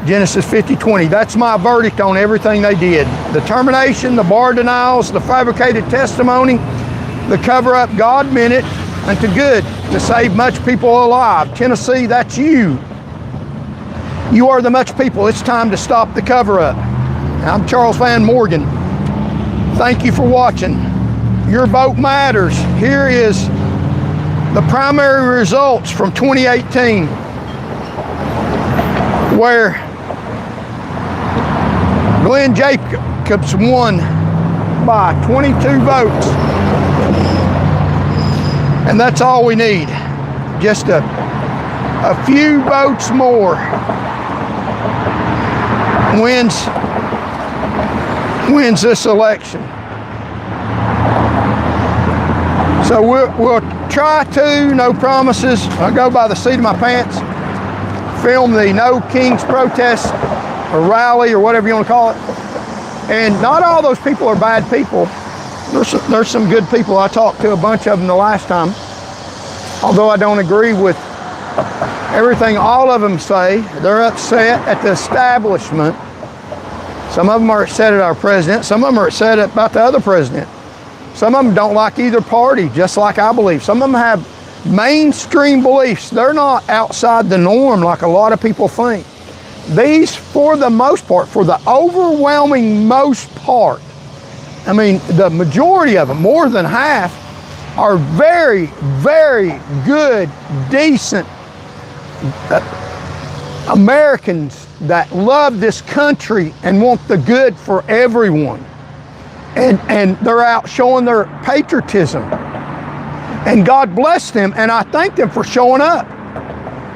Genesis 50:20. That's my verdict on everything they did. The termination, the bar denials, the fabricated testimony, the cover-up. God meant it unto good to save much people alive. Tennessee, that's you. You are the much people. It's time to stop the cover-up. I'm Charles Van Morgan. Thank you for watching. Your vote matters. Here is the primary results from 2018, where Glenn Jacobs won by 22 votes. And that's all we need. Just a few votes more wins this election. So we'll try to, no promises. I go by the seat of my pants, film the No Kings protest or rally or whatever you want to call it. And not all those people are bad people. There's some good people. I talked to a bunch of them the last time. Although I don't agree with everything all of them say. They're upset at the establishment. Some of them are upset at our president. Some of them are upset about the other president. Some of them don't like either party, just like I believe. Some of them have mainstream beliefs. They're not outside the norm like a lot of people think. These, for the most part, for the overwhelming most part, I mean, the majority of them, more than half, are very, very good, decent Americans that love this country and want the good for everyone. And they're out showing their patriotism. And God bless them, and I thank them for showing up.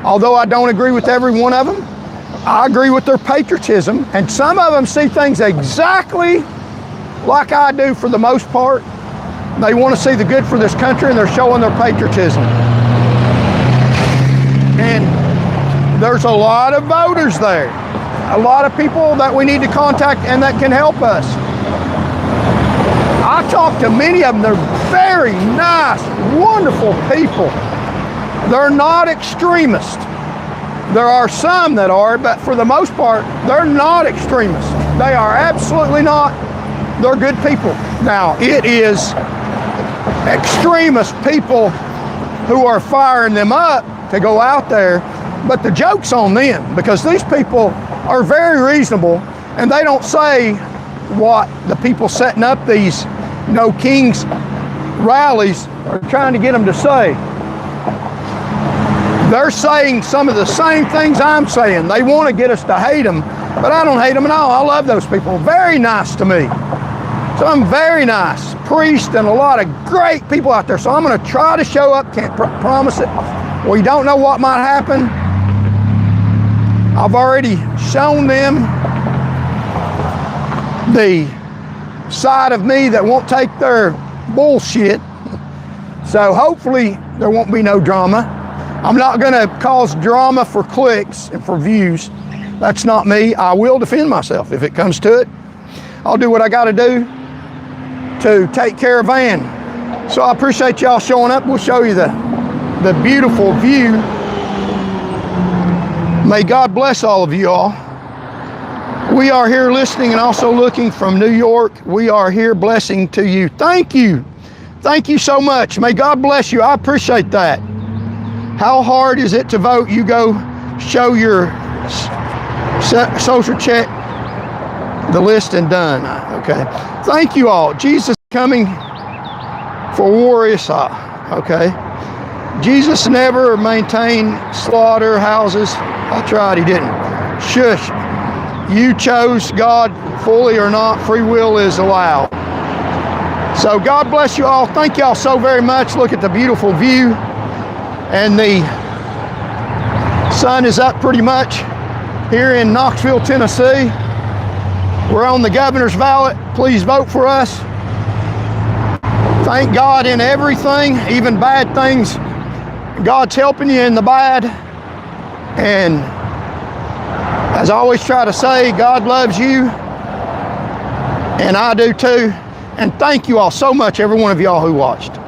Although I don't agree with every one of them, I agree with their patriotism, and some of them see things exactly like I do for the most part. They want to see the good for this country, and they're showing their patriotism. And there's a lot of voters there, a lot of people that we need to contact and that can help us. I talked to many of them. They're very nice, wonderful people. They're not extremists. There are some that are, but for the most part, they're not extremists. They are absolutely not. They're good people. Now, it is extremist people who are firing them up to go out there, but the joke's on them, because these people are very reasonable, and they don't say what the people setting up these No Kings rallies are trying to get them to say. They're saying some of the same things I'm saying. They want to get us to hate them, but I don't hate them at all. I love those people. Very nice to me. Some very nice priests and a lot of great people out there. So I'm going to try to show up. Can't promise it. We don't know what might happen. I've already shown them the side of me that won't take their bullshit. So hopefully there won't be no drama. I'm not going to cause drama for clicks and for views. That's not me. I will defend myself if it comes to it. I'll do what I got to do to take care of Van. So I appreciate y'all showing up. We'll show you the beautiful view. May God bless all of you all. We are here listening and also looking from New York. We are here blessing to you. Thank you. Thank you so much. May God bless you. I appreciate that. How hard is it to vote? You go show your social check, the list, and done. Okay. Thank you all. Jesus coming for war is okay. Jesus never maintained slaughterhouses. I tried, he didn't. Shush. You chose God fully or not. Free will is allowed. So God bless you all. Thank y'all so very much. Look at the beautiful view. And the sun is up pretty much here in Knoxville, Tennessee. We're on the governor's ballot. Please vote for us. Thank God in everything, even bad things. God's helping you in the bad. And as I always try to say, God loves you. And I do too. And thank you all so much, every one of y'all who watched.